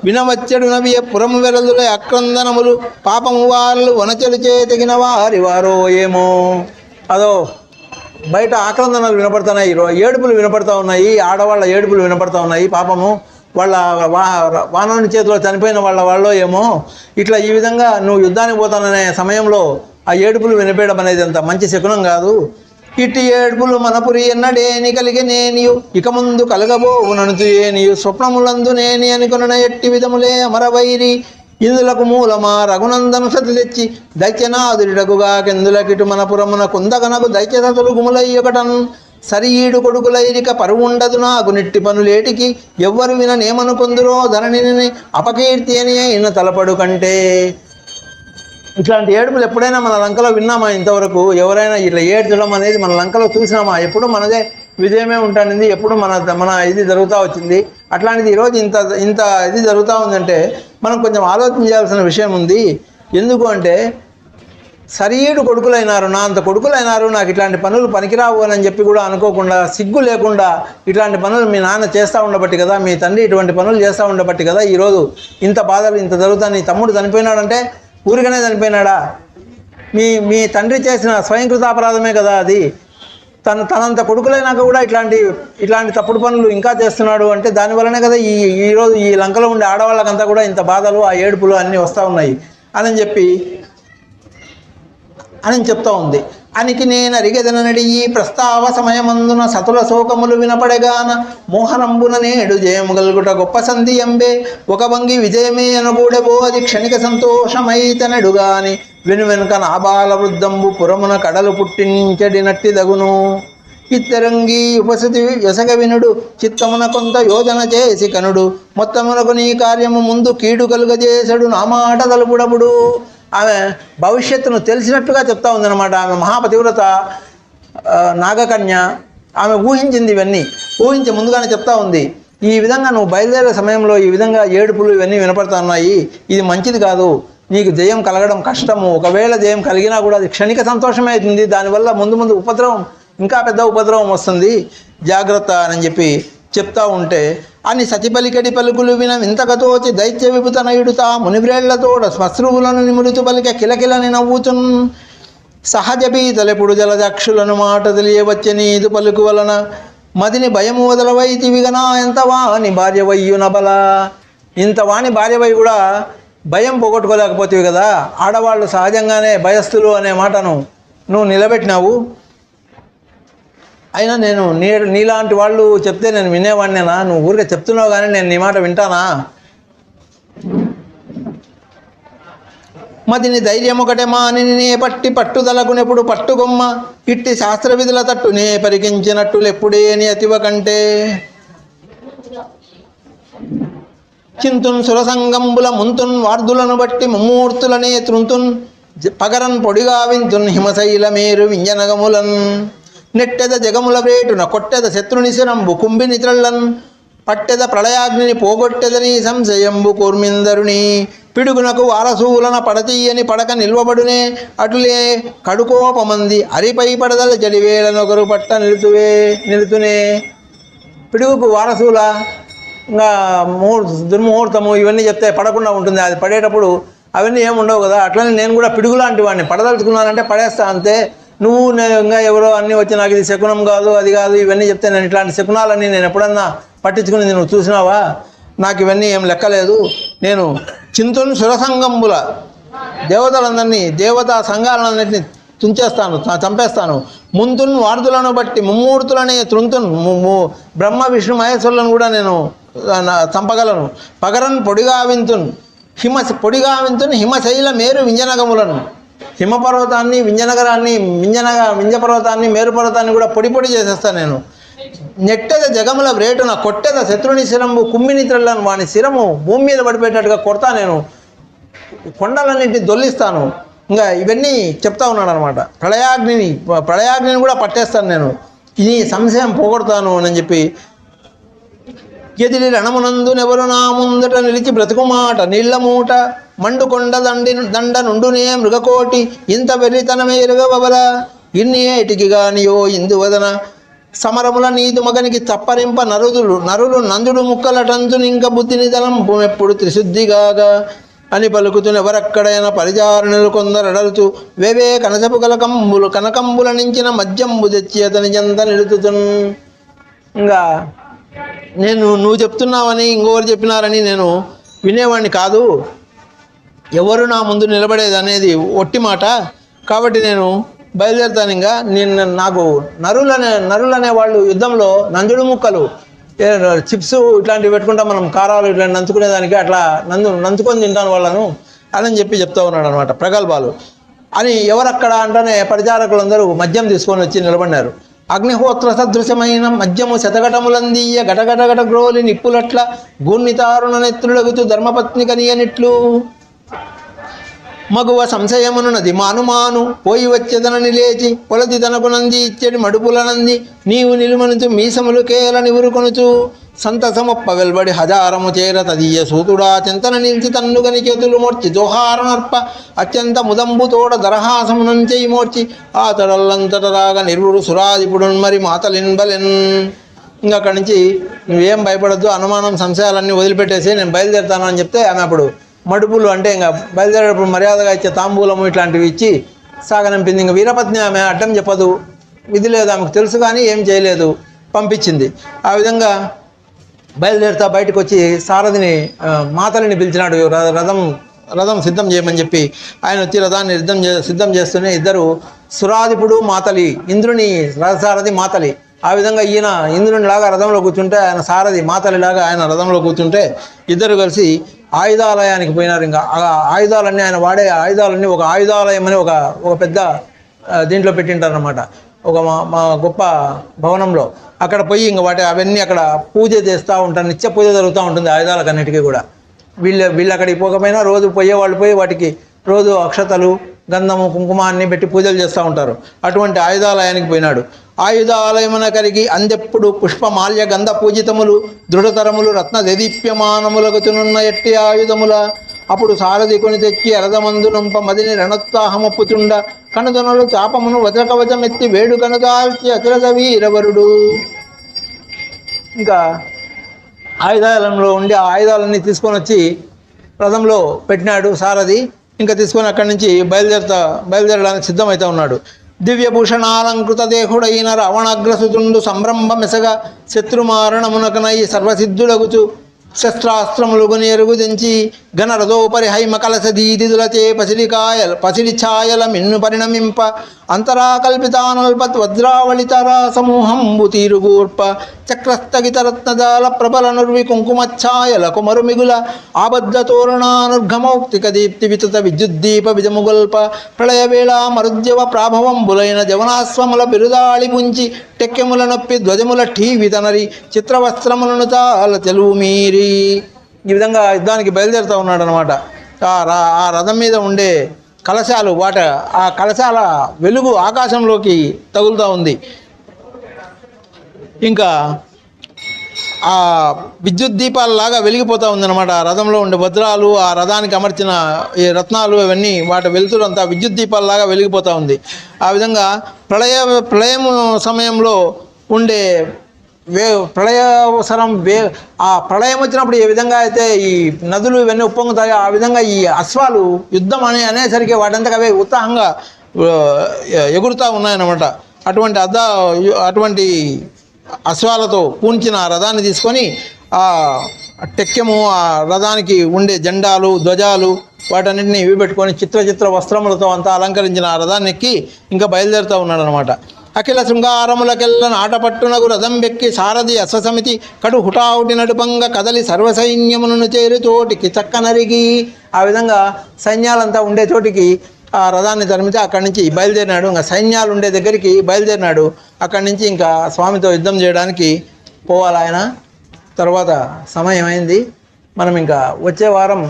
వినవచ్చడు నవి పురము వెరదుల అక్రందనములు పాపము వాళ్ళు వనచెలు చేతగిన వారో ఏమో. అదో బయట ఆక్రందనలు వినపడుతున్నాయి, ఏడుపులు వినపడతా ఉన్నాయి, ఆడవాళ్ళ ఏడుపులు వినపడతా ఉన్నాయి. పాపము వాళ్ళ వానరుని చేతిలో చనిపోయిన వాళ్ళో ఏమో. ఇట్లా ఈ విధంగా నువ్వు యుద్ధానికి పోతాననే సమయంలో ఆ ఏడుపులు వినిపేయడం అనేది అంత మంచి శకునం కాదు. ఇట్టి ఏడుపులు మనపురి ఎన్నడేని కలిగి నేనియు ఇక ముందు కలగబోవు ననుతు ఏనియు స్వప్నములందు నేని అనుకొన ఎట్టి విధములే అమరవైరి ఇందులకు మూలమా రఘునందను సతి తెచ్చి దైత్యనాదుడిటకుగా కెందులకిటు మనపురమున కుందగనకు దైత్యతలు గుములయ్యొకటన్ సరీడు కొడుకులైరిక పరువుండదు నాకు నిట్టి పనులేటికి ఎవ్వరు విననేమనుకొందురో ధరణిని అపకీర్తి అని అయిన తలపడు కంటే. ఇట్లాంటి ఏడుపులు ఎప్పుడైనా మన లంకలో విన్నామా ఇంతవరకు? ఎవరైనా ఇట్లా ఏడ్చడం అనేది మన లంకలో చూసినామా? ఎప్పుడు మనదే విజయమే ఉంటుంది, ఎప్పుడు మన ఇది జరుగుతూ వచ్చింది. అట్లాంటిది ఈరోజు ఇంత ఇది జరుగుతూ ఉందంటే మనం కొంచెం ఆలోచన చేయాల్సిన విషయం ఉంది. ఎందుకు అంటే సరీడు కొడుకులైనారు, నా అంత కొడుకులైనారు, నాకు ఇట్లాంటి పనులు పనికిరావు అని చెప్పి కూడా అనుకోకుండా, సిగ్గు లేకుండా ఇట్లాంటి పనులు మీ నాన్న చేస్తూ ఉండబట్టి కదా, మీ తండ్రి ఇటువంటి పనులు చేస్తూ ఉండబట్టి కదా ఈరోజు ఇంత బాధలు ఇంత జరుగుతాయి. నీ తమ్ముడు చనిపోయినాడంటే ఊరికనే చనిపోయినాడా? మీ తండ్రి చేసిన స్వయంకృతాపరాధమే కదా అది. తనంత కొడుకులైనాక కూడా ఇట్లాంటి తప్పుడు పనులు ఇంకా చేస్తున్నాడు అంటే దానివల్లనే కదా ఈరోజు ఈ లంకలో ఉండే ఆడవాళ్ళకంతా కూడా ఇంత బాధలు, ఆ ఏడుపులు అన్నీ వస్తూ ఉన్నాయి అని చెప్తా ఉంది. అనికి నేను అరిగెదనడి ఈ ప్రస్తావ సమయమందున సతుల శోకములు వినపడగాన మోహనంబున నేడు జయముగల్గుట గొప్ప సంధి ఎంబే ఒక వంగి విజయమే అనగూడెబో అది క్షణిక సంతోషమైతనడుగాని వెనుక నాబాల వృద్ధంబు పురమున కడలు పుట్టించడినట్టి దగును. ఇత్తరంగి ఉపస్థితి యసగ వినుడు చిత్తమున కొంత యోజన చేసి కనుడు మొత్తమునకు నీ కార్యము ముందు కీడు కలుగజేసడు నా మాట తలుపుడముడు. ఆమె భవిష్యత్తును తెలిసినట్టుగా చెప్తా ఉందన్నమాట. ఆమె మహాపతివ్రత నాగకన్య. ఆమె ఊహించింది, ఇవన్నీ ఊహించి ముందుగానే చెప్తా ఉంది. ఈ విధంగా నువ్వు బయలుదేరే సమయంలో ఈ విధంగా ఏడుపులు ఇవన్నీ వినపడతా ఉన్నాయి, ఇది మంచిది కాదు, నీకు జయం కలగడం కష్టము. ఒకవేళ జయం కలిగినా కూడా అది క్షణిక సంతోషమే అవుతుంది, దానివల్ల ముందు ఉపద్రవం, ఇంకా పెద్ద ఉపద్రవం వస్తుంది, జాగ్రత్త అని చెప్పి చెప్తా ఉంటే అని సతిపలికడి పలుకులు విన వింతకతోచి దైత్య విభుతనయుడుతా మునివ్రేళ్లతోడ శ్మశ్రువులను నిమురుతు పలిక కిలకిలని నవ్వుతున్ సహజ పీతలెప్పుడు జలజక్షులను మాట తెలియవచ్చ నీదు పలుకు వలన మదిని భయము వదలవైతివిగనా ఎంతవాని భార్యవయ్యు నబల. ఇంతవాని భార్యవై కూడా భయం పోగొట్టుకోలేకపోతేవి కదా. ఆడవాళ్ళు సహజంగానే భయస్థులు అనే మాటను నువ్వు నిలబెట్టినావు. అయినా నేను నీలాంటి వాళ్ళు చెప్తే నేను వినేవాడినేనా? నువ్వు ఊరికే చెప్తున్నావు కానీ నేను నీ మాట వింటానా? మదిని ధైర్యం ఒకటే మాని నే పట్టి పట్టుదలకునెప్పుడు పట్టుగొమ్మ ఇట్టి శాస్త్ర విధుల తట్టు నే పరికించినట్టులు ఎప్పుడే నీ అతివ కంటే చింతున్ సురసంగంబుల ముంతున్ వార్దులను బట్టి ముమ్మూర్తులనే త్రుంతున్ పగరన్ పొడిగా వింతున్ హిమశైల మేరు వింజనగములన్ నెట్టెద జగముల వేటున కొట్టెద శత్రుని శిరంబు కుంభిని త్రళ్ళన్ పట్టెద ప్రళయాగ్నిని పోగొట్టెదని సంశయంబు కూర్మిందరుని పిడుగునకు వారసూలన పడతీయని పడక నిల్వబడునే అటులే కడుకోపమంది అరిపై పడదల జడివేళనొకరు పట్ట నిలుతునే. పిడుగుకు వారసూల ఇంకా దుర్ముహూర్తము ఇవన్నీ చెప్తే పడకుండా ఉంటుంది. అది పడేటప్పుడు అవన్నీ ఏముండవు కదా. అట్లనే నేను కూడా పిడుగు లాంటి వాడిని, పడదలుచుకున్నానంటే పడేస్తా అంతే. నువ్వు ఇంకా ఎవరో అన్నీ వచ్చి నాకు ఇది శకునం కాదు అది కాదు ఇవన్నీ చెప్తే నేను ఇట్లాంటి శకునాలన్నీ నేను ఎప్పుడన్నా పట్టించుకుని నువ్వు చూసినావా? నాకు ఇవన్నీ ఏం లెక్కలేదు. నేను చింతున్ సురసంగంబుల దేవతలందరినీ దేవతా సంఘాలన్నింటినీ తుంచేస్తాను, చంపేస్తాను. ముంతున్ వార్దులను బట్టి ముమ్మూర్తులనే త్రుంతున్ బ్రహ్మ విష్ణు మహేశ్వరులను కూడా నేను చంపగలను. పగరన్ పొడిగా వింతున్ హిమశైల మేరు వింజనగములను హిమపర్వతాన్ని వింజనగరాన్ని వింజపర్వతాన్ని మేరు పర్వతాన్ని కూడా పొడి పొడి చేసేస్తాను నేను. నెట్టెద జగముల రేటున కొట్టెద శత్రుని శిరంబు కుమ్మిని త్రళ్ళను వాని శిరము భూమి మీద పడిపోయేటట్టుగా కొడతా నేను. కొండలన్నింటినీ దొల్లిస్తాను. ఇంకా ఇవన్నీ చెప్తా ఉన్నాడు అనమాట. ప్రళయాగ్నిని కూడా పట్టేస్తాను నేను. ఇది సంశయం పోగొడతాను అని చెప్పి ఎదిరి రణమునందునెవరు నా ముందట నిలిచి బ్రతుకుమాట నీళ్ల మూట మండుకొండ దండ నుండునే మృగకోటి ఇంత వెర్రితనమే ఎరుగవల ఇన్ని ఏటికి గానియో ఇందువదన సమరముల నీదు మగనికి చప్పరింప నరులు నందుడు ముక్కలటంచుని ఇంక బుద్ధిని తలంపుమెప్పుడు త్రిశుద్ధిగాగా అని పలుకుతునెవరక్కడైనా పరిచారణలు కొందరడలుతూ వేవే కనసపు కనకంబుల నించిన మద్యంబు తెచ్చి అతని జంత నిలుతుతున్. ఇంకా నువ్వు చెప్తున్నావని ఇంకొకరు చెప్పినారని నేను వినేవాడిని కాదు. ఎవరు నా ముందు నిలబడేది అనేది ఒట్టి మాట. కాబట్టి నేను బయలుదేరుతాను. ఇంకా నాకు నరులనే వాళ్ళు యుద్ధంలో నంజుడు ముక్కలు చిప్స్ ఇట్లాంటివి పెట్టుకుంటా మనం కారాలు ఇట్లాంటి నంచుకునేదానికి అట్లా నంచుకొని తింటాను వాళ్ళను అని చెప్తా ఉన్నాడు అనమాట. ప్రగల్భాలు అని ఎవరక్కడ అంటేనే పరిచారకులందరూ మద్యం తీసుకొని వచ్చి నిలబడినారు. అగ్నిహోత్ర సదృశమైన మద్యము శతఘటములందీయ గటగటగట గ్రోలి నిప్పులట్ల గూర్ణితారుణ నెత్రులగుతూ ధర్మపత్ని కనియనిట్లు మగువ సంశయమునున్నది మానుమాను పోయి వచ్చేదనని లేచి పొలది తనకు నంది ఇచ్చడి మడుపులనంది నీవు నిలుమనుచు మీసములు కేల నివురుకొనుచు సంతసమొప్ప వెల్బడి హజారము చేర తదీయ సూతుడా చింతన నిలిచి తన్నుగని చేతులు మోర్చి జోహారనర్ప అత్యంత ముదంబు తోడ దరహాసమునంచెయి మోర్చి ఆ తడల్లంతట రాగా నిర్వుడు సురాదిపుడున్ మరి మాతలిన్బలెన్. ఇంకా అక్కడి నుంచి నువ్వేం భయపడద్దు, అనుమానం సంశయాలన్నీ వదిలిపెట్టేసి నేను బయలుదేరుతాను అని చెప్తే ఆమె అప్పుడు మడుపులు అంటే ఇంకా బయలుదేరేటప్పుడు మర్యాదగా ఇచ్చే తాంబూలము ఇట్లాంటివి ఇచ్చి సాగనంపింది. ఇంకా వీరపత్ని ఆమె అడ్డం చెప్పదు, విధి లేదు, ఆమెకు తెలుసు కానీ ఏం చేయలేదు, పంపించింది. ఆ విధంగా బయలుదేరుతా బయటకు వచ్చి సారథిని మాతలిని పిలిచినాడు. రథం సిద్ధం చేయమని చెప్పి ఆయన వచ్చి రథాన్ని సిద్ధం చేస్తూనే ఇద్దరు సురాధిపుడు మాతలి, ఇంద్రుని రథసారథి మాతలి. ఆ విధంగా ఈయన ఇంద్రునిలాగా రథంలో కూర్చుంటే ఆయన సారథి మాతలిలాగా ఆయన రథంలో కూర్చుంటే ఇద్దరు కలిసి ఆయుధాలయానికి పోయినారు. ఇంకా ఆయుధాలన్నీ ఆయన వాడే ఆయుధాలన్నీ ఒక ఆయుధాలయం అని ఒక పెద్ద దీంట్లో పెట్టింటారనమాట, ఒక మా గొప్ప భవనంలో. అక్కడ పోయి ఇంకా అవన్నీ అక్కడ పూజ చేస్తూ ఉంటారు, నిత్య పూజ జరుగుతూ ఉంటుంది ఆయుధాలకన్నిటికీ కూడా. వీళ్ళు అక్కడికి పోకపోయినా రోజు పోయేవాళ్ళు పోయి వాటికి రోజు అక్షతలు గంధము కుంకుమ అన్ని పెట్టి పూజలు చేస్తూ ఉంటారు. అటువంటి ఆయుధాలయానికి పోయినాడు. ఆయుధాలయమున కరిగి అందెప్పుడు పుష్పమాల్య గంధ పూజితములు దృఢతరములు రత్న దేదీప్యమానములగుతునున్న ఎట్టి ఆయుధముల అప్పుడు సారథి కొని తెచ్చి అరదమందు నంప మదిని రణోత్సాహమప్పుతుండ కనుదొనలు చాపమును వజ్రకవచమెత్తి వేడుకను దాల్చి అతిరథ వీరవరుడు. ఇంకా ఆయుధాలంలో ఉండి ఆ ఆయుధాలన్నీ తీసుకొని వచ్చి రథంలో పెట్టినాడు సారథి. ఇంకా తీసుకొని అక్కడి నుంచి బయలుదేరడానికి సిద్ధమవుతా ఉన్నాడు. దివ్యభూషణాలంకృత దేహుడైన రావణాగ్రసుతుండు సంరంభ మెసగా శత్రుమారణమునకనై సర్వసిద్ధుడగుచు శస్త్రాస్త్రములు గుని ఎరుగుదించి ఘనరథోపరి హైమ కలస దీదిదులచే పసిడి ఛాయల మిన్ను పరిణమింప అంతరాకల్పితానల్పత్ వజ్రావళితరా సమూహంబు తీరుగుర్ప చక్రస్థగితరత్నజాల ప్రబల నుర్వి కుంకుమఛాయల కుమరు మిగుల ఆబద్ధ తోరణానుర్ఘమౌక్తిక దీప్తి వితృత విద్యుద్దీప విజముగల్ప ప్రళయవేళ మరుద్యవ ప్రాభవంబులైన జవనాశ్వముల బిరుదాళి పుంచి టెక్కెముల నొప్పి ధ్వజముల ఠీవితనరి చిత్రవస్త్రములను తాల తెలువు మీరి ఈ విధంగా యుద్ధానికి బయలుదేరుతూ ఉన్నాడు అనమాట. ఆ రథం మీద ఉండే కలశాలు ఆ కలశాల వెలుగు ఆకాశంలోకి తగులుతూ ఉంది. ఇంకా ఆ విద్యుత్ దీపాలలాగా వెలిగిపోతూ ఉందన్నమాట. ఆ రథంలో ఉండే వజ్రాలు, ఆ రథానికి అమర్చిన ఈ రత్నాలు, ఇవన్నీ వాటి వెలుతురంతా విద్యుత్ దీపాలలాగా వెలిగిపోతూ ఉంది. ఆ విధంగా ప్రళయం సమయంలో ఉండే ఆ ప్రళయం వచ్చినప్పుడు ఏ విధంగా అయితే ఈ నదులు ఇవన్నీ ఉప్పొంగుతాయో ఆ విధంగా ఈ అశ్వాలు యుద్ధం అనేసరికి వాటంతకు అవే ఉత్సాహంగా ఎగురుతూ ఉన్నాయన్నమాట. అటువంటి అశ్వాలతో పూంచిన రథాన్ని తీసుకొని ఆ టెక్కెము, ఆ రథానికి ఉండే జెండాలు, ధ్వజాలు వాటన్నిటిని ఇవి పెట్టుకొని చిత్ర వస్త్రములతో అంతా అలంకరించిన ఆ రథాన్ని ఎక్కి ఇంకా బయలుదేరుతూ ఉన్నాడు అనమాట. అఖిల శృంగారములకెల్ల నాటపట్టునకు రథం వెక్కి సారథి అశ్వసమితి కడు హుటాహుటి నడుపంగ కదలి సర్వసైన్యములను చేరి చోటికి చక్కనరిగి ఆ విధంగా సైన్యాలంతా ఉండే చోటికి ఆ రథాన్ని తరిమితే అక్కడి నుంచి బయలుదేరినాడు. ఇంకా సైన్యాలు ఉండే దగ్గరికి బయలుదేరినాడు. అక్కడి నుంచి ఇంకా స్వామితో యుద్ధం చేయడానికి పోవాలి ఆయన. తర్వాత సమయం అయింది. మనం ఇంకా వచ్చే వారం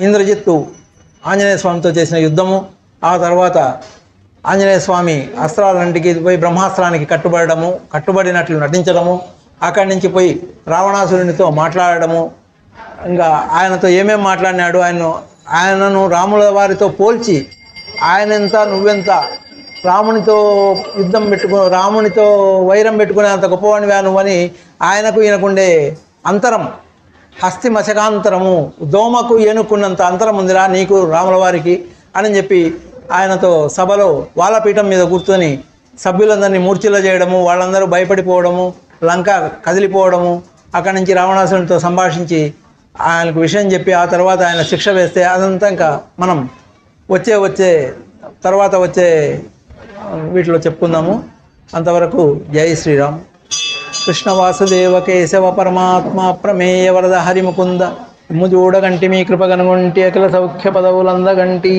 ఇంద్రజిత్తు ఆంజనేయ స్వామితో చేసిన యుద్ధము, ఆ తర్వాత ఆంజనేయ స్వామి అస్త్రాలంటికి పోయి బ్రహ్మాస్త్రానికి కట్టుబడినట్లు నటించడము, అక్కడి నుంచి పోయి రావణాసురునితో మాట్లాడడము, ఇంకా ఆయనతో ఏమేమి మాట్లాడినాడు, ఆయనను రాముల వారితో పోల్చి ఆయనెంత నువ్వెంత, రామునితో రామునితో వైరం పెట్టుకునే అంత గొప్పవాడివా నువ్వని ఆయనకు ఈయనకుండే అంతరం, హస్తి మశకాంతరము, దోమకు ఏనుక్కున్నంత అంతరం ఉందిరా నీకు రాముల వారికి అని చెప్పి ఆయనతో సభలో వాలపీఠం మీద కూర్చొని సభ్యులందరినీ మూర్ఛిల చేయడము, వాళ్ళందరూ భయపడిపోవడము, లంక కదిలిపోవడము, అక్కడి నుంచి రావణాసురునితో సంభాషించి ఆయనకు విషయం చెప్పి ఆ తర్వాత ఆయన శిక్ష వేస్తే అదంతా ఇంకా మనం తర్వాత వచ్చే వీటిలో చెప్పుకుందాము. అంతవరకు జై శ్రీరామ్. కృష్ణ వాసుదేవ కేశవ పరమాత్మ ప్రమేయ వరద హరిముకుంద ముజూడగంటి మీ కృపగనుగొంటి అఖిల సౌఖ్య పదవులందగంటి.